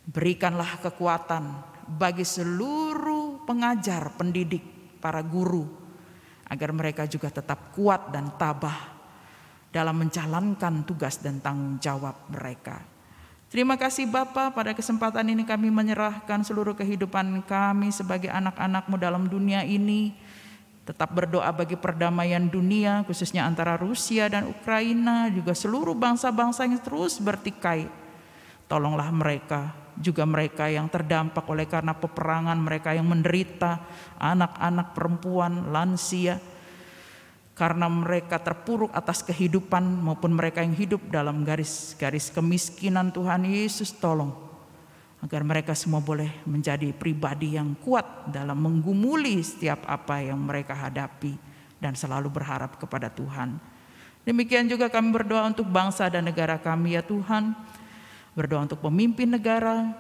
Berikanlah kekuatan bagi seluruh pengajar, pendidik, para guru, agar mereka juga tetap kuat dan tabah dalam menjalankan tugas dan tanggung jawab mereka. Terima kasih Bapa, pada kesempatan ini kami menyerahkan seluruh kehidupan kami sebagai anak-anak-Mu dalam dunia ini. Tetap berdoa bagi perdamaian dunia, khususnya antara Rusia dan Ukraina, juga seluruh bangsa-bangsa yang terus bertikai. Tolonglah mereka, juga mereka yang terdampak oleh karena peperangan, mereka yang menderita, anak-anak, perempuan, lansia, karena mereka terpuruk atas kehidupan, maupun mereka yang hidup dalam garis-garis kemiskinan. Tuhan Yesus tolong agar mereka semua boleh menjadi pribadi yang kuat dalam menggumuli setiap apa yang mereka hadapi dan selalu berharap kepada Tuhan. Demikian juga kami berdoa untuk bangsa dan negara kami ya Tuhan. Berdoa untuk pemimpin negara,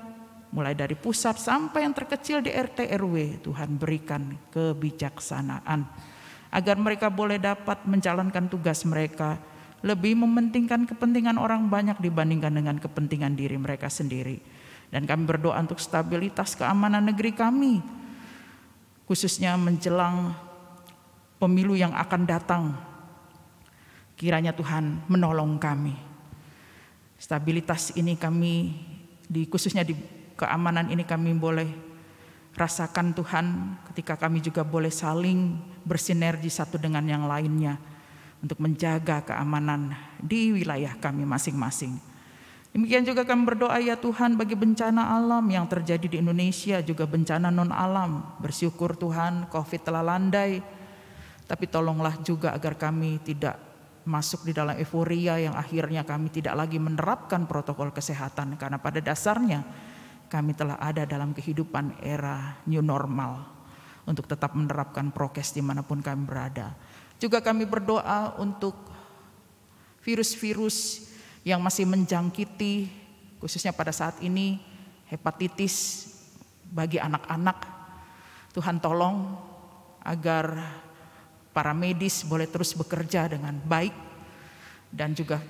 mulai dari pusat sampai yang terkecil di RT RW. Tuhan berikan kebijaksanaan agar mereka boleh dapat menjalankan tugas mereka, lebih mementingkan kepentingan orang banyak dibandingkan dengan kepentingan diri mereka sendiri. Dan kami berdoa untuk stabilitas keamanan negeri kami, khususnya menjelang pemilu yang akan datang. Kiranya Tuhan menolong kami. Stabilitas ini kami, khususnya di keamanan ini kami boleh rasakan Tuhan, ketika kami juga boleh saling bersinergi satu dengan yang lainnya untuk menjaga keamanan di wilayah kami masing-masing. Demikian juga kami berdoa ya Tuhan bagi bencana alam yang terjadi di Indonesia, juga bencana non alam. Bersyukur Tuhan COVID telah landai, tapi tolonglah juga agar kami tidak masuk di dalam euforia yang akhirnya kami tidak lagi menerapkan protokol kesehatan, karena pada dasarnya kami telah ada dalam kehidupan era new normal untuk tetap menerapkan prokes dimanapun kami berada. Juga kami berdoa untuk virus-virus yang masih menjangkiti, khususnya pada saat ini hepatitis bagi anak-anak. Tuhan tolong agar para medis boleh terus bekerja dengan baik, dan juga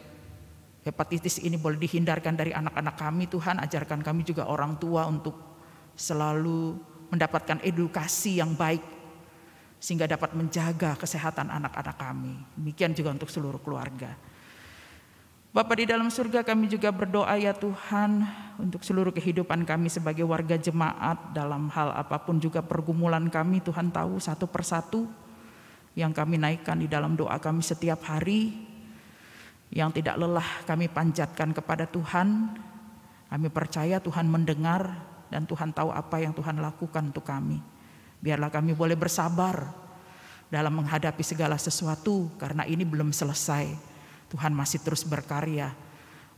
hepatitis ini boleh dihindarkan dari anak-anak kami. Tuhan ajarkan kami juga orang tua untuk selalu mendapatkan edukasi yang baik, sehingga dapat menjaga kesehatan anak-anak kami. Demikian juga untuk seluruh keluarga. Bapa di dalam surga, kami juga berdoa ya Tuhan untuk seluruh kehidupan kami sebagai warga jemaat, dalam hal apapun juga pergumulan kami. Tuhan tahu satu persatu yang kami naikkan di dalam doa kami setiap hari, yang tidak lelah kami panjatkan kepada Tuhan. Kami percaya Tuhan mendengar dan Tuhan tahu apa yang Tuhan lakukan untuk kami. Biarlah kami boleh bersabar dalam menghadapi segala sesuatu, karena ini belum selesai. Tuhan masih terus berkarya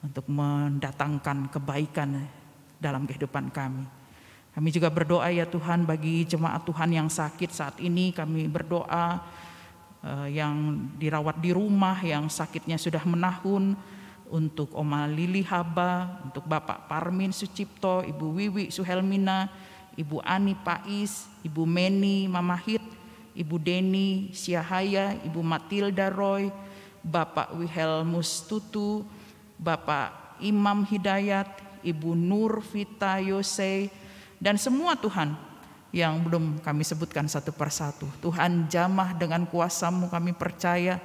untuk mendatangkan kebaikan dalam kehidupan kami. Kami juga berdoa ya Tuhan bagi jemaat Tuhan yang sakit saat ini. Kami berdoa yang dirawat di rumah, yang sakitnya sudah menahun, untuk Oma Lili Haba, untuk Bapak Parmin Sucipto, Ibu Wiwi Suhelmina, Ibu Ani Pais, Ibu Meni Mamahit, Ibu Deni Siahaya, Ibu Matilda Roy, Bapak Wilhelmus Tutu, Bapak Imam Hidayat, Ibu Nur Vita Yose, dan semua Tuhan yang belum kami sebutkan satu persatu. Tuhan jamah dengan kuasa-Mu, kami percaya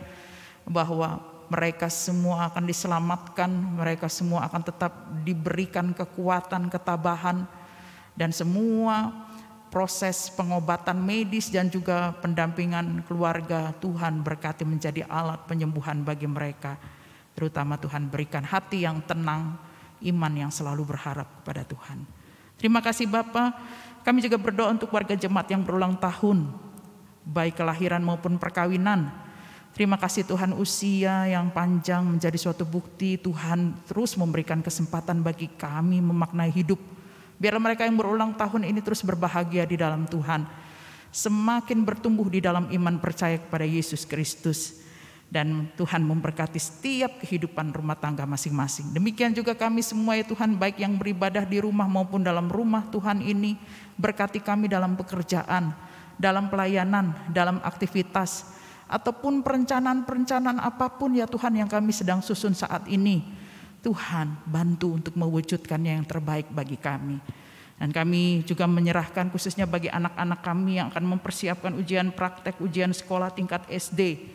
bahwa mereka semua akan diselamatkan, mereka semua akan tetap diberikan kekuatan, ketabahan, dan semua proses pengobatan medis dan juga pendampingan keluarga Tuhan berkati menjadi alat penyembuhan bagi mereka. Terutama Tuhan berikan hati yang tenang, iman yang selalu berharap kepada Tuhan. Terima kasih Bapa. Kami juga berdoa untuk warga jemaat yang berulang tahun, baik kelahiran maupun perkawinan. Terima kasih Tuhan, usia yang panjang menjadi suatu bukti Tuhan terus memberikan kesempatan bagi kami memaknai hidup. Biarlah mereka yang berulang tahun ini terus berbahagia di dalam Tuhan, semakin bertumbuh di dalam iman percaya kepada Yesus Kristus. Dan Tuhan memberkati setiap kehidupan rumah tangga masing-masing. Demikian juga kami semua ya Tuhan, baik yang beribadah di rumah maupun dalam rumah Tuhan ini. Berkati kami dalam pekerjaan, dalam pelayanan, dalam aktivitas, ataupun perencanaan-perencanaan apapun ya Tuhan yang kami sedang susun saat ini. Tuhan bantu untuk mewujudkannya yang terbaik bagi kami. Dan kami juga menyerahkan khususnya bagi anak-anak kami yang akan mempersiapkan ujian praktek, ujian sekolah tingkat SD.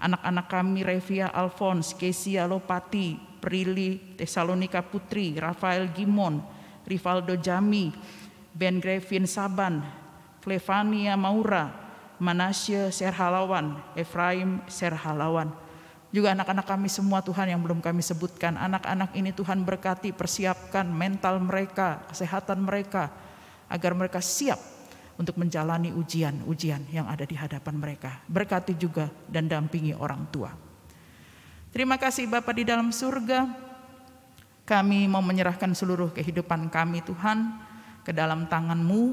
Anak-anak kami Revia Alphonse, Kesia Lopati, Prilly Tesalonika Putri, Rafael Gimon, Rivaldo Jami, Ben Grevin Saban, Clevania Maura, Manasya Serhalawan, Efraim Serhalawan. Juga anak-anak kami semua Tuhan yang belum kami sebutkan. Anak-anak ini Tuhan berkati, persiapkan mental mereka, kesehatan mereka, agar mereka siap untuk menjalani ujian-ujian yang ada di hadapan mereka. Berkati juga dan dampingi orang tua. Terima kasih Bapa di dalam surga. Kami mau menyerahkan seluruh kehidupan kami Tuhan ke dalam tangan-Mu.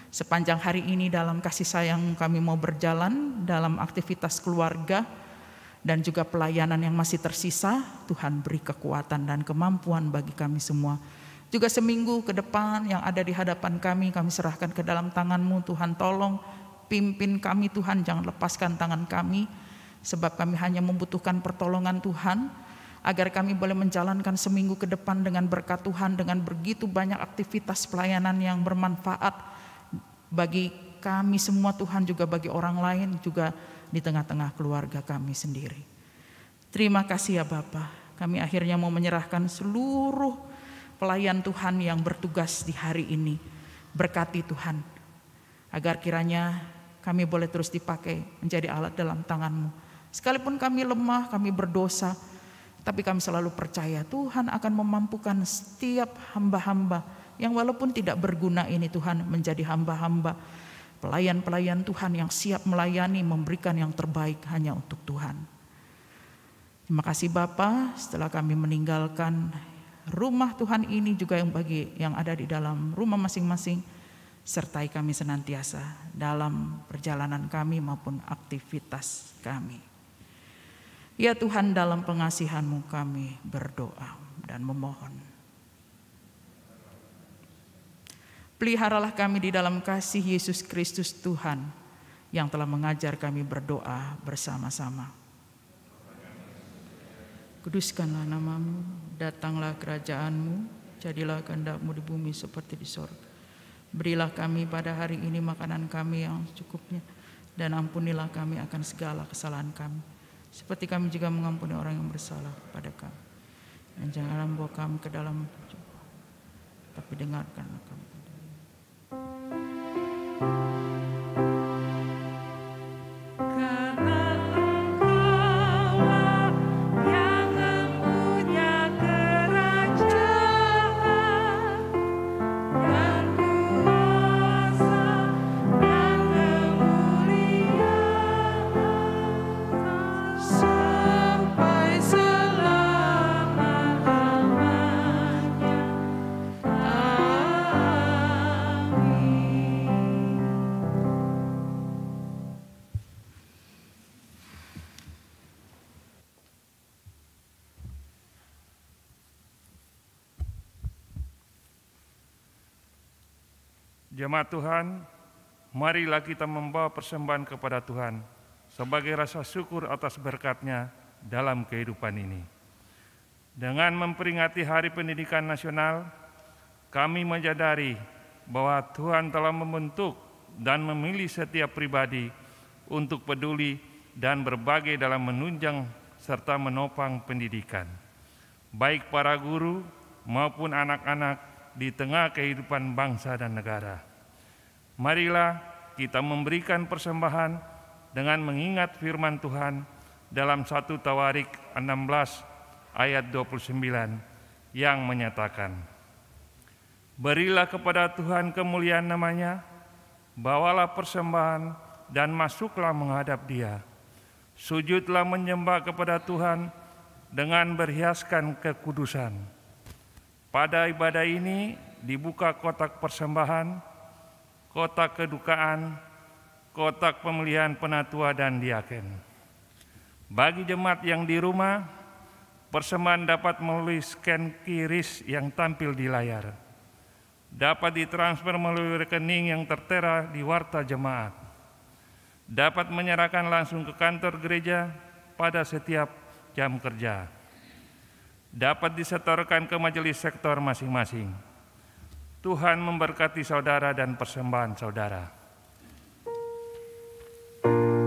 Sepanjang hari ini dalam kasih sayang kami mau berjalan dalam aktivitas keluarga dan juga pelayanan yang masih tersisa. Tuhan beri kekuatan dan kemampuan bagi kami semua. Juga seminggu ke depan yang ada di hadapan kami serahkan ke dalam tangan-Mu Tuhan. Tolong pimpin kami Tuhan, jangan lepaskan tangan kami, sebab kami hanya membutuhkan pertolongan Tuhan, agar kami boleh menjalankan seminggu ke depan dengan berkat Tuhan, dengan begitu banyak aktivitas pelayanan yang bermanfaat bagi kami semua Tuhan, juga bagi orang lain, juga di tengah-tengah keluarga kami sendiri. Terima kasih ya Bapa. Kami akhirnya mau menyerahkan seluruh pelayan Tuhan yang bertugas di hari ini. Berkati Tuhan, agar kiranya kami boleh terus dipakai menjadi alat dalam tangan-Mu. Sekalipun kami lemah, kami berdosa, tapi kami selalu percaya Tuhan akan memampukan setiap hamba-hamba yang walaupun tidak berguna ini Tuhan menjadi hamba-hamba, pelayan-pelayan Tuhan yang siap melayani, memberikan yang terbaik hanya untuk Tuhan. Terima kasih Bapa, setelah kami meninggalkan rumah Tuhan ini, juga yang bagi yang ada di dalam rumah masing-masing, sertai kami senantiasa dalam perjalanan kami maupun aktivitas kami. Ya Tuhan, dalam pengasihan-Mu kami berdoa dan memohon. Peliharalah kami di dalam kasih Yesus Kristus Tuhan yang telah mengajar kami berdoa bersama-sama. Kuduskanlah nama-Mu, datanglah kerajaan-Mu, jadilah kehendak-Mu di bumi seperti di sorga. Berilah kami pada hari ini makanan kami yang cukupnya, dan ampunilah kami akan segala kesalahan kami, seperti kami juga mengampuni orang yang bersalah kepada kami. Dan janganlah membawa kami ke dalam pencobaan, tapi dengarkanlah kami. Jemaat Tuhan, marilah kita membawa persembahan kepada Tuhan sebagai rasa syukur atas berkat-Nya dalam kehidupan ini. Dengan memperingati Hari Pendidikan Nasional, kami menyadari bahwa Tuhan telah membentuk dan memilih setiap pribadi untuk peduli dan berbagai dalam menunjang serta menopang pendidikan, baik para guru maupun anak-anak di tengah kehidupan bangsa dan negara. Marilah kita memberikan persembahan dengan mengingat firman Tuhan dalam 1 Tawarik 16 ayat 29 yang menyatakan, "Berilah kepada Tuhan kemuliaan namanya, bawalah persembahan dan masuklah menghadap Dia. Sujudlah menyembah kepada Tuhan dengan berhiaskan kekudusan." Pada ibadah ini dibuka kotak persembahan, kotak kedukaan, kotak pemilihan penatua dan diaken. Bagi jemaat yang di rumah, persembahan dapat melalui scan QRIS yang tampil di layar. Dapat ditransfer melalui rekening yang tertera di warta jemaat. Dapat menyerahkan langsung ke kantor gereja pada setiap jam kerja. Dapat disetorkan ke majelis sektor masing-masing. Tuhan memberkati saudara dan persembahan saudara. Bye.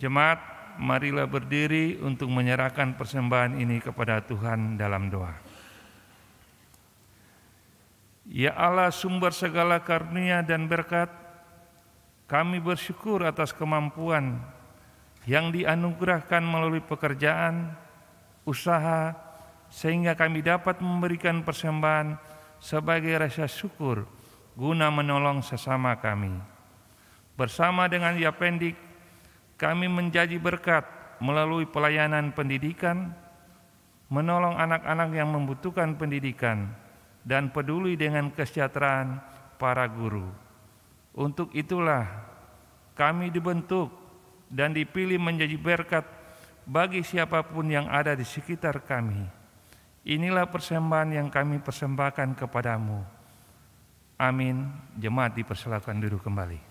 Jemaat, marilah berdiri untuk menyerahkan persembahan ini kepada Tuhan dalam doa. Ya Allah, sumber segala karunia dan berkat, kami bersyukur atas kemampuan yang dianugerahkan melalui pekerjaan, usaha, sehingga kami dapat memberikan persembahan sebagai rasa syukur guna menolong sesama kami. Bersama dengan Yapendik, kami menjadi berkat melalui pelayanan pendidikan, menolong anak-anak yang membutuhkan pendidikan, dan peduli dengan kesejahteraan para guru. Untuk itulah kami dibentuk dan dipilih menjadi berkat bagi siapapun yang ada di sekitar kami. Inilah persembahan yang kami persembahkan kepadamu. Amin. Jemaat dipersilakan duduk kembali.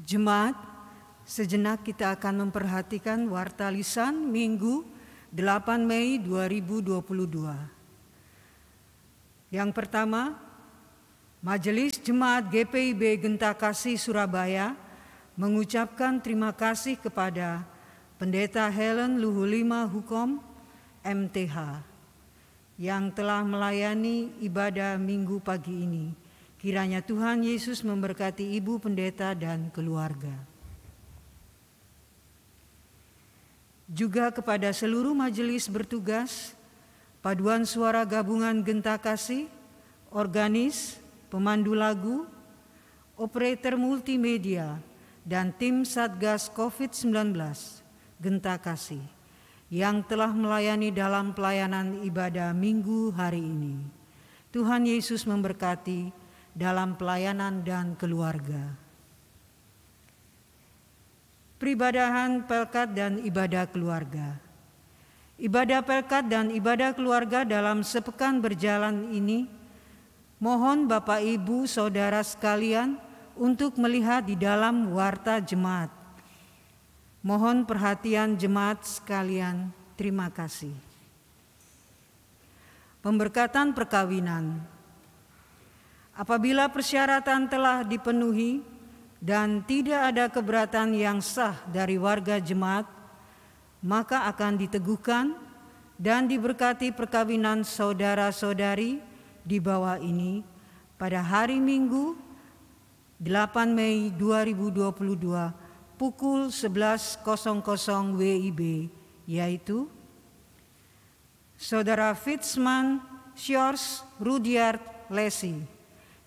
Jemaat, sejenak kita akan memperhatikan warta lisan Minggu 8 Mei 2022. Yang pertama, Majelis Jemaat GPIB Gentakasih Surabaya mengucapkan terima kasih kepada Pendeta Helen Luhulima Hukom, MTH, yang telah melayani ibadah Minggu pagi ini. Kiranya Tuhan Yesus memberkati Ibu Pendeta dan keluarga. Juga kepada seluruh majelis bertugas, paduan suara gabungan Gentakasih, organis, pemandu lagu, operator multimedia, dan tim Satgas COVID-19 Gentakasih yang telah melayani dalam pelayanan ibadah Minggu hari ini. Tuhan Yesus memberkati dalam pelayanan dan keluarga. Peribadahan Pelkat dan ibadah keluarga. Ibadah Pelkat dan ibadah keluarga dalam sepekan berjalan ini, mohon Bapak Ibu Saudara sekalian untuk melihat di dalam warta jemaat. Mohon perhatian jemaat sekalian, terima kasih. Pemberkatan perkawinan. Apabila persyaratan telah dipenuhi dan tidak ada keberatan yang sah dari warga jemaat, maka akan diteguhkan dan diberkati perkawinan saudara-saudari di bawah ini pada hari Minggu 8 Mei 2022 pukul 11.00 WIB, yaitu Saudara Fitzman Sjors Rudyard Lesi,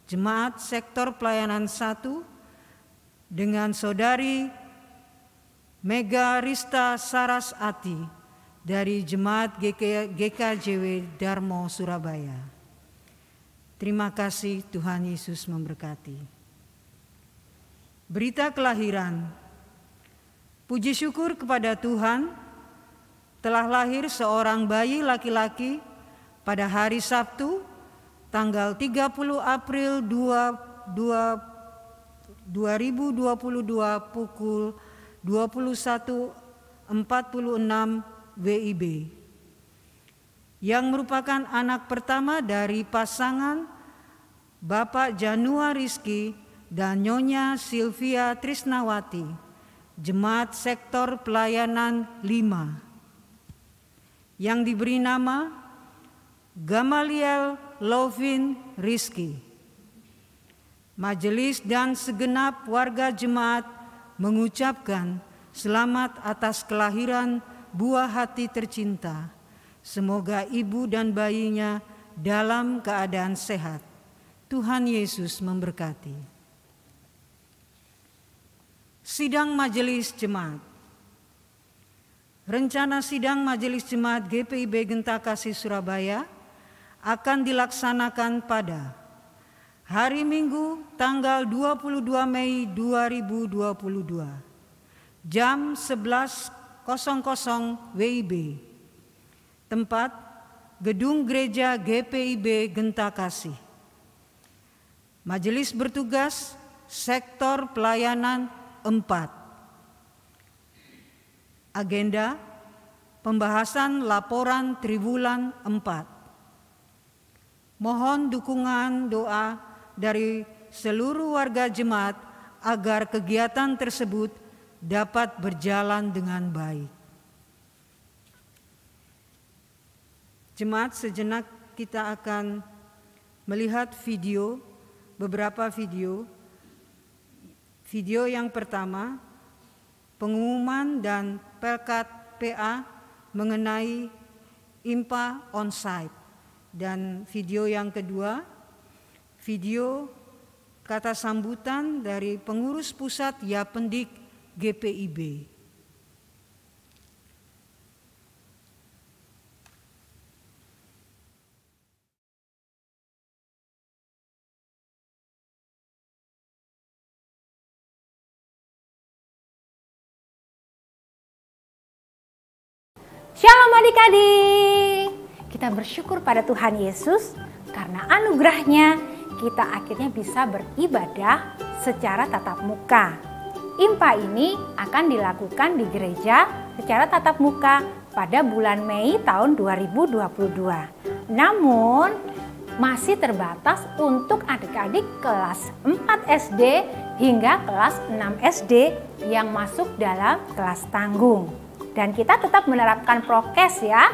Jemaat Sektor Pelayanan 1, dengan Saudari Mega Rista Sarasati dari Jemaat GKJW Darmo Surabaya. Terima kasih, Tuhan Yesus memberkati. Berita kelahiran. Puji syukur kepada Tuhan, telah lahir seorang bayi laki-laki pada hari Sabtu, tanggal 30 April 2022 pukul 21.46 WIB, yang merupakan anak pertama dari pasangan Bapak Janua Rizky dan Nyonya Sylvia Trisnawati, Jemaat Sektor Pelayanan 5, yang diberi nama Gamaliel Lovin Rizky. Majelis dan segenap warga jemaat mengucapkan selamat atas kelahiran buah hati tercinta. Semoga ibu dan bayinya dalam keadaan sehat. Tuhan Yesus memberkati. Sidang Majelis Jemaat. Rencana sidang Majelis Jemaat GPIB Gentakasih Surabaya akan dilaksanakan pada hari Minggu tanggal 22 Mei 2022 jam 11.00 WIB. Tempat Gedung Gereja GPIB Gentakasih. Majelis bertugas sektor pelayanan 4. Agenda pembahasan laporan triwulan 4. Mohon dukungan doa dari seluruh warga jemaat agar kegiatan tersebut dapat berjalan dengan baik. Jemaat, sejenak kita akan melihat beberapa video. Video yang pertama, pengumuman dan Pelkat PA mengenai IMPA onsite. Dan video yang kedua, video kata sambutan dari pengurus pusat Yapendik GPIB. Shalom adik-adik, kita bersyukur pada Tuhan Yesus karena anugerahnya kita akhirnya bisa beribadah secara tatap muka. IMPA ini akan dilakukan di gereja secara tatap muka pada bulan Mei tahun 2022. Namun masih terbatas untuk adik-adik kelas 4 SD hingga kelas 6 SD yang masuk dalam kelas tanggung. Dan kita tetap menerapkan prokes ya,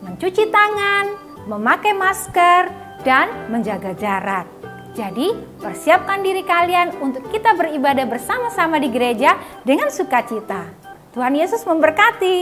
mencuci tangan, memakai masker, dan menjaga jarak. Jadi persiapkan diri kalian untuk kita beribadah bersama-sama di gereja dengan sukacita. Tuhan Yesus memberkati.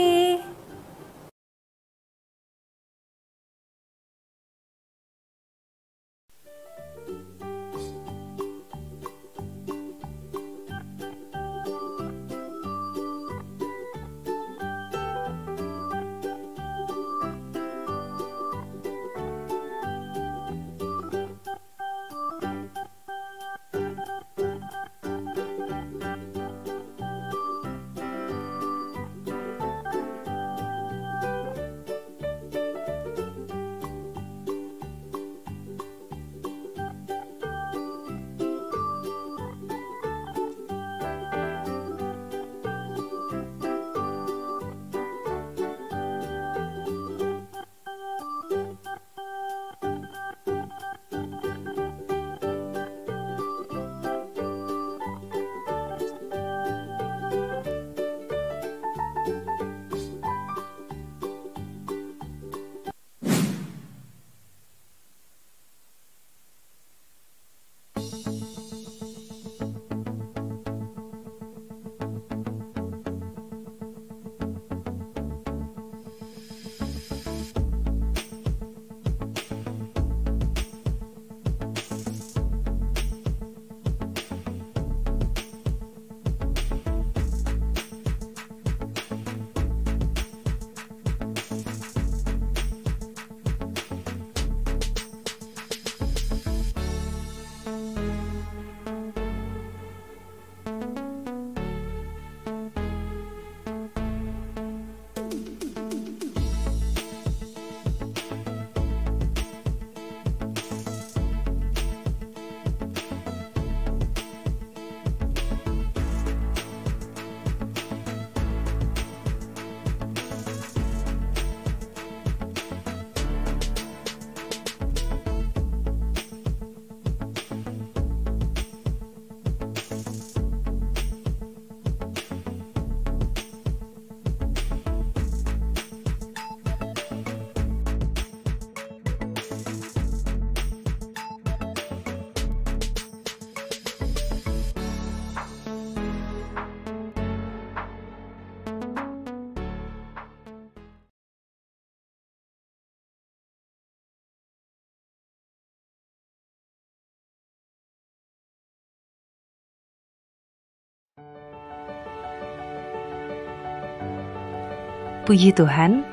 Puji Tuhan,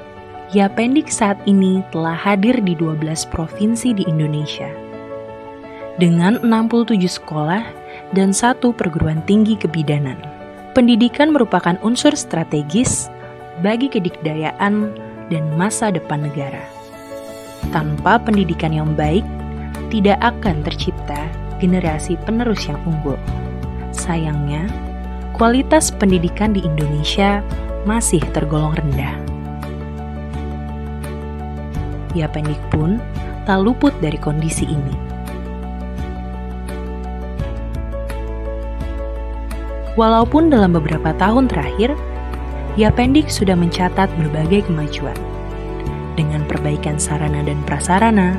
Yapendik saat ini telah hadir di 12 provinsi di Indonesia. Dengan 67 sekolah dan 1 perguruan tinggi kebidanan. Pendidikan merupakan unsur strategis bagi kedikdayaan dan masa depan negara. Tanpa pendidikan yang baik, tidak akan tercipta generasi penerus yang unggul. Sayangnya, kualitas pendidikan di Indonesia masih tergolong rendah. Yapendik pun tak luput dari kondisi ini. Walaupun dalam beberapa tahun terakhir, Yapendik sudah mencatat berbagai kemajuan dengan perbaikan sarana dan prasarana,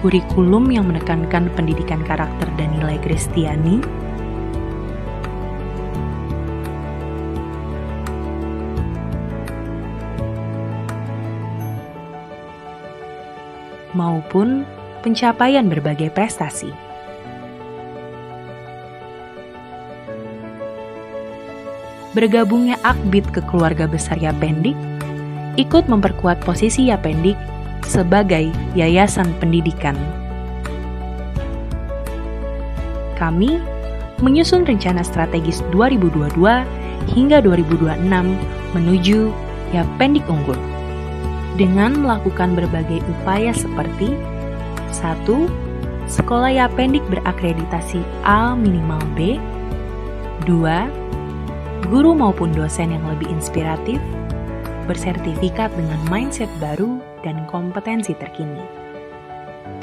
kurikulum yang menekankan pendidikan karakter dan nilai Kristiani, maupun pencapaian berbagai prestasi. Bergabungnya Akbid ke keluarga besar Yapendik ikut memperkuat posisi Yapendik sebagai yayasan pendidikan. Kami menyusun rencana strategis 2022 hingga 2026 menuju Yapendik unggul dengan melakukan berbagai upaya seperti 1. Sekolah Yapendik berakreditasi A minimal B. 2. Guru maupun dosen yang lebih inspiratif, bersertifikat dengan mindset baru dan kompetensi terkini.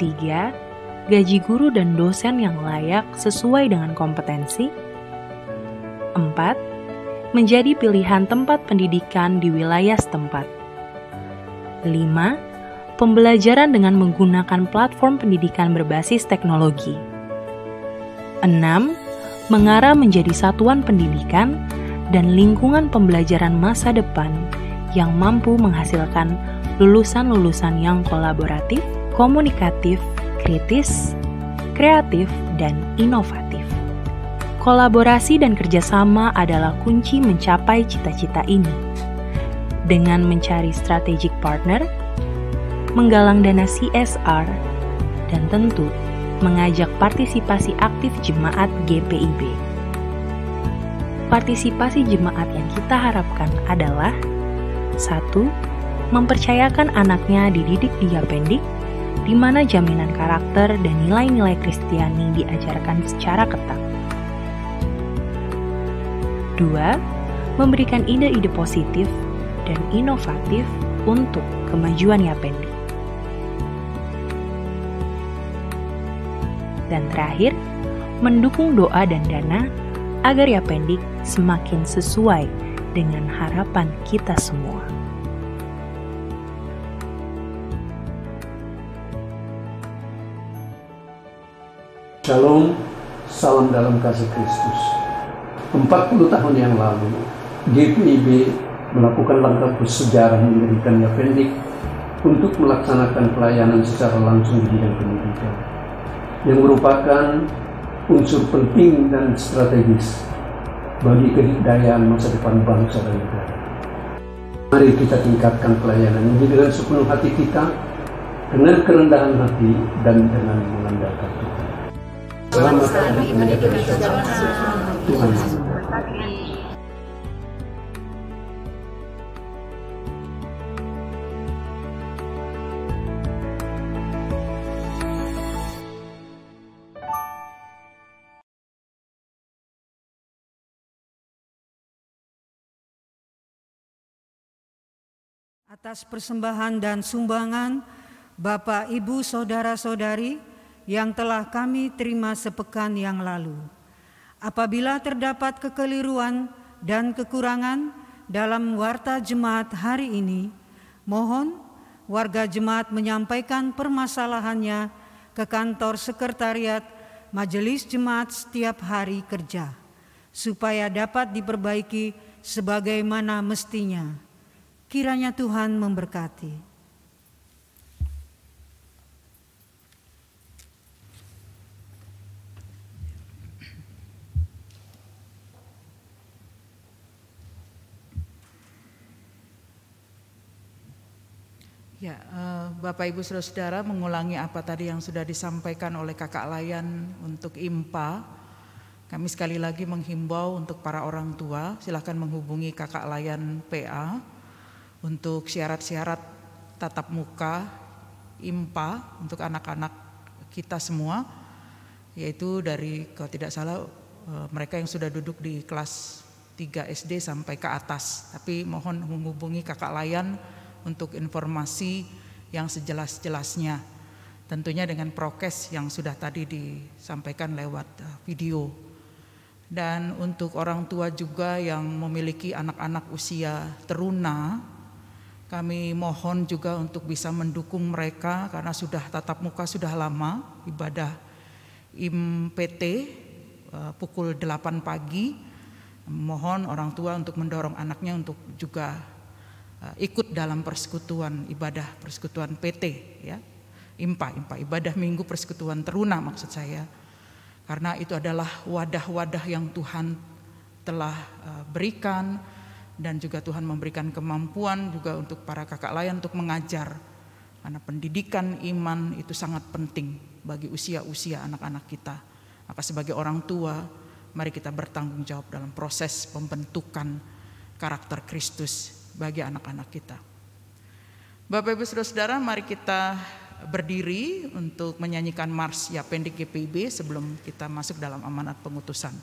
3. Gaji guru dan dosen yang layak sesuai dengan kompetensi. 4. Menjadi pilihan tempat pendidikan di wilayah setempat. 5. Pembelajaran dengan menggunakan platform pendidikan berbasis teknologi. 6. Mengarah menjadi satuan pendidikan dan lingkungan pembelajaran masa depan yang mampu menghasilkan lulusan-lulusan yang kolaboratif, komunikatif, kritis, kreatif, dan inovatif. Kolaborasi dan kerjasama adalah kunci mencapai cita-cita ini. Dengan mencari strategic partner, menggalang dana CSR, dan tentu mengajak partisipasi aktif jemaat GPIB. Partisipasi jemaat yang kita harapkan adalah 1. Mempercayakan anaknya dididik di Yapendik, di mana jaminan karakter dan nilai-nilai Kristiani diajarkan secara ketat. 2. Memberikan ide-ide positif dan inovatif untuk kemajuan Yapendik. Dan terakhir, mendukung doa dan dana agar Yapendik semakin sesuai dengan harapan kita semua. Shalom, salam dalam kasih Kristus. 40 tahun yang lalu, GPIB melakukan langkah bersejarah mendirikan Yapendik untuk melaksanakan pelayanan secara langsung di bidang pendidikan, yang merupakan unsur penting dan strategis bagi kedikdayaan masa depan bangsa dan negara. Mari kita tingkatkan pelayanan ini dengan sepenuh hati kita, dengan kerendahan hati dan dengan mengandalkan Tuhan. Selamat hari pendidikan Tuhan. Atas persembahan dan sumbangan Bapak, Ibu, Saudara-saudari yang telah kami terima sepekan yang lalu. Apabila terdapat kekeliruan dan kekurangan dalam warta jemaat hari ini, mohon warga jemaat menyampaikan permasalahannya ke kantor sekretariat Majelis Jemaat setiap hari kerja, supaya dapat diperbaiki sebagaimana mestinya. Kiranya Tuhan memberkati. Ya, Bapak Ibu Saudara-saudara, mengulangi apa tadi yang sudah disampaikan oleh Kakak Layan untuk IMPA. Kami sekali lagi menghimbau untuk para orang tua, silakan menghubungi Kakak Layan PA untuk syarat-syarat tatap muka IMPA untuk anak-anak kita semua, yaitu dari kalau tidak salah mereka yang sudah duduk di kelas 3 SD sampai ke atas. Tapi mohon menghubungi Kakak Layan untuk informasi yang sejelas-jelasnya. Tentunya dengan prokes yang sudah tadi disampaikan lewat video. Dan untuk orang tua juga yang memiliki anak-anak usia teruna, kami mohon juga untuk bisa mendukung mereka karena sudah tatap muka sudah lama, ibadah IMPT pukul 8 pagi. Mohon orang tua untuk mendorong anaknya untuk juga ikut dalam persekutuan ibadah persekutuan PT ya. IMPA, ibadah minggu persekutuan teruna maksud saya. Karena itu adalah wadah-wadah yang Tuhan telah berikan, dan juga Tuhan memberikan kemampuan juga untuk para kakak layan untuk mengajar. Karena pendidikan iman itu sangat penting bagi usia-usia anak-anak kita. Maka sebagai orang tua, mari kita bertanggung jawab dalam proses pembentukan karakter Kristus bagi anak-anak kita. Bapak Ibu Saudara-saudara, mari kita berdiri untuk menyanyikan Mars Yapendik GPIB sebelum kita masuk dalam amanat pengutusan.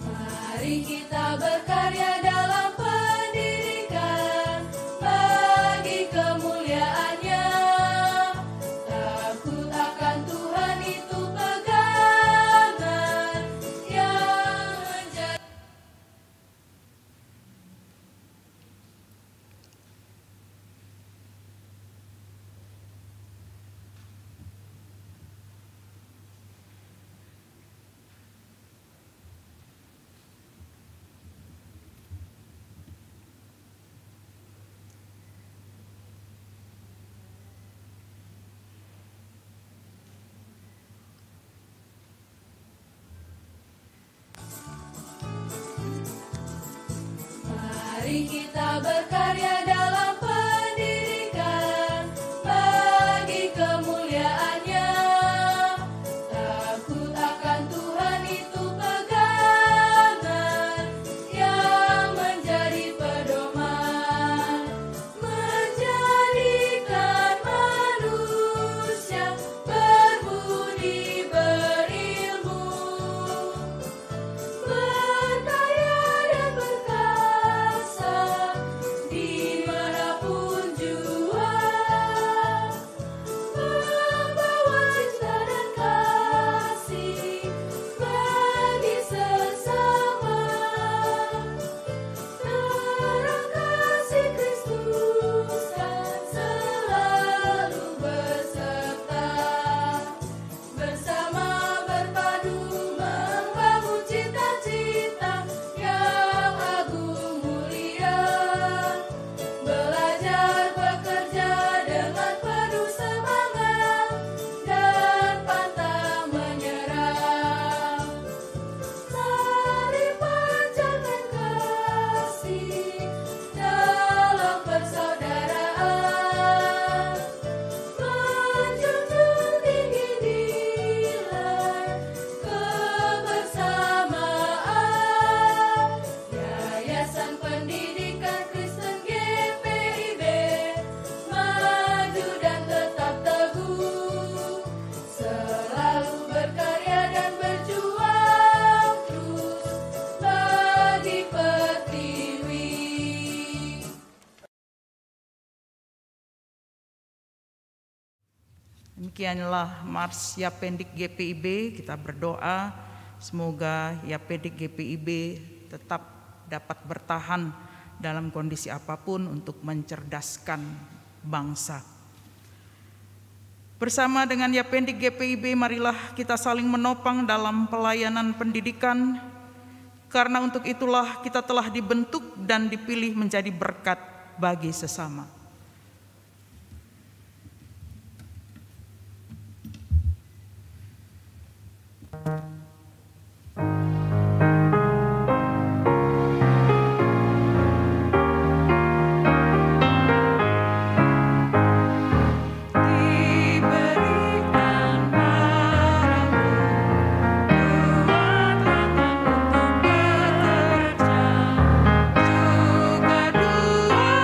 Mari kita berkarya dalam pendidikan bagi kemuliaan-Nya. Takut akan Tuhan itu pegangan yang menjadi. Mari kita berkarya dalam pendidikan bagi kemuliaan-Nya. Takut akan Tuhan itu pegangan yang menjadi pedoman, menjadikan manusia berbudi berilmu, berkarya dan berkasa dimanapun jua, membawa cinta dan kasih bagi sesama. Terang kasih Kristus kan selalu beserta, bersama berpadu membangun cita-cita yang agung mulia. Belajar bekerja dengan penuh semangat dan pantang menyerah. Mari panjatkan kasih dalam persaudaraan, menjunjung tinggi nilai kebersamaan. Yayasan Pendidikan Kristen GPIB maju dan tetap teguh, selalu berkarya dan berjuang terus bagi pertiwi. Demikianlah Mars Yapendik GPIB. Kita berdoa semoga Yapendik GPIB tetap dapat bertahan dalam kondisi apapun untuk mencerdaskan bangsa. Bersama dengan Yapendik GPIB, marilah kita saling menopang dalam pelayanan pendidikan, karena untuk itulah kita telah dibentuk dan dipilih menjadi berkat bagi sesama. Juga dua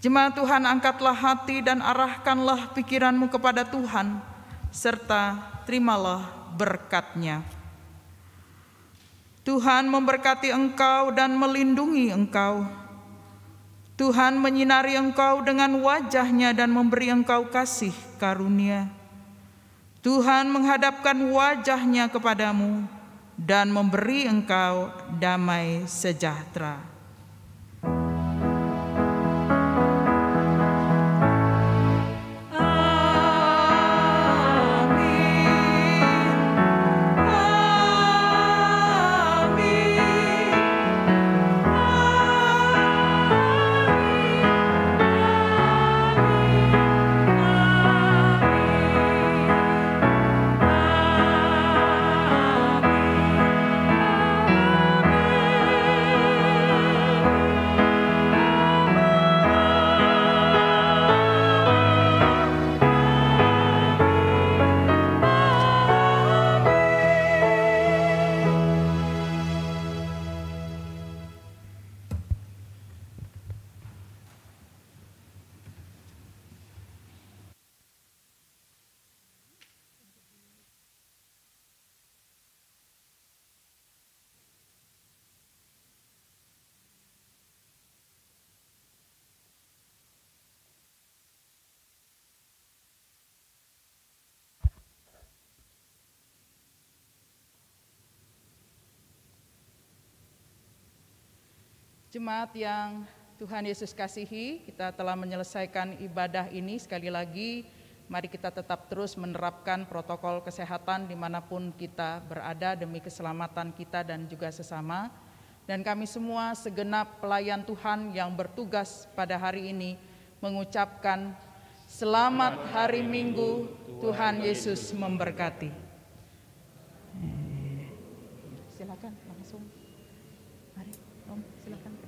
Jemaat Tuhan, angkatlah hati dan arahkanlah pikiranmu kepada Tuhan, serta terimalah berkat-Nya. Tuhan memberkati engkau dan melindungi engkau. Tuhan menyinari engkau dengan wajah-Nya dan memberi engkau kasih karunia. Tuhan menghadapkan wajah-Nya kepadamu dan memberi engkau damai sejahtera. Jemaat yang Tuhan Yesus kasihi, kita telah menyelesaikan ibadah ini. Sekali lagi, mari kita tetap terus menerapkan protokol kesehatan dimanapun kita berada demi keselamatan kita dan juga sesama. Dan kami semua segenap pelayan Tuhan yang bertugas pada hari ini mengucapkan selamat hari Minggu, Tuhan Yesus memberkati. Silakan langsung. Mari, Om, silakan.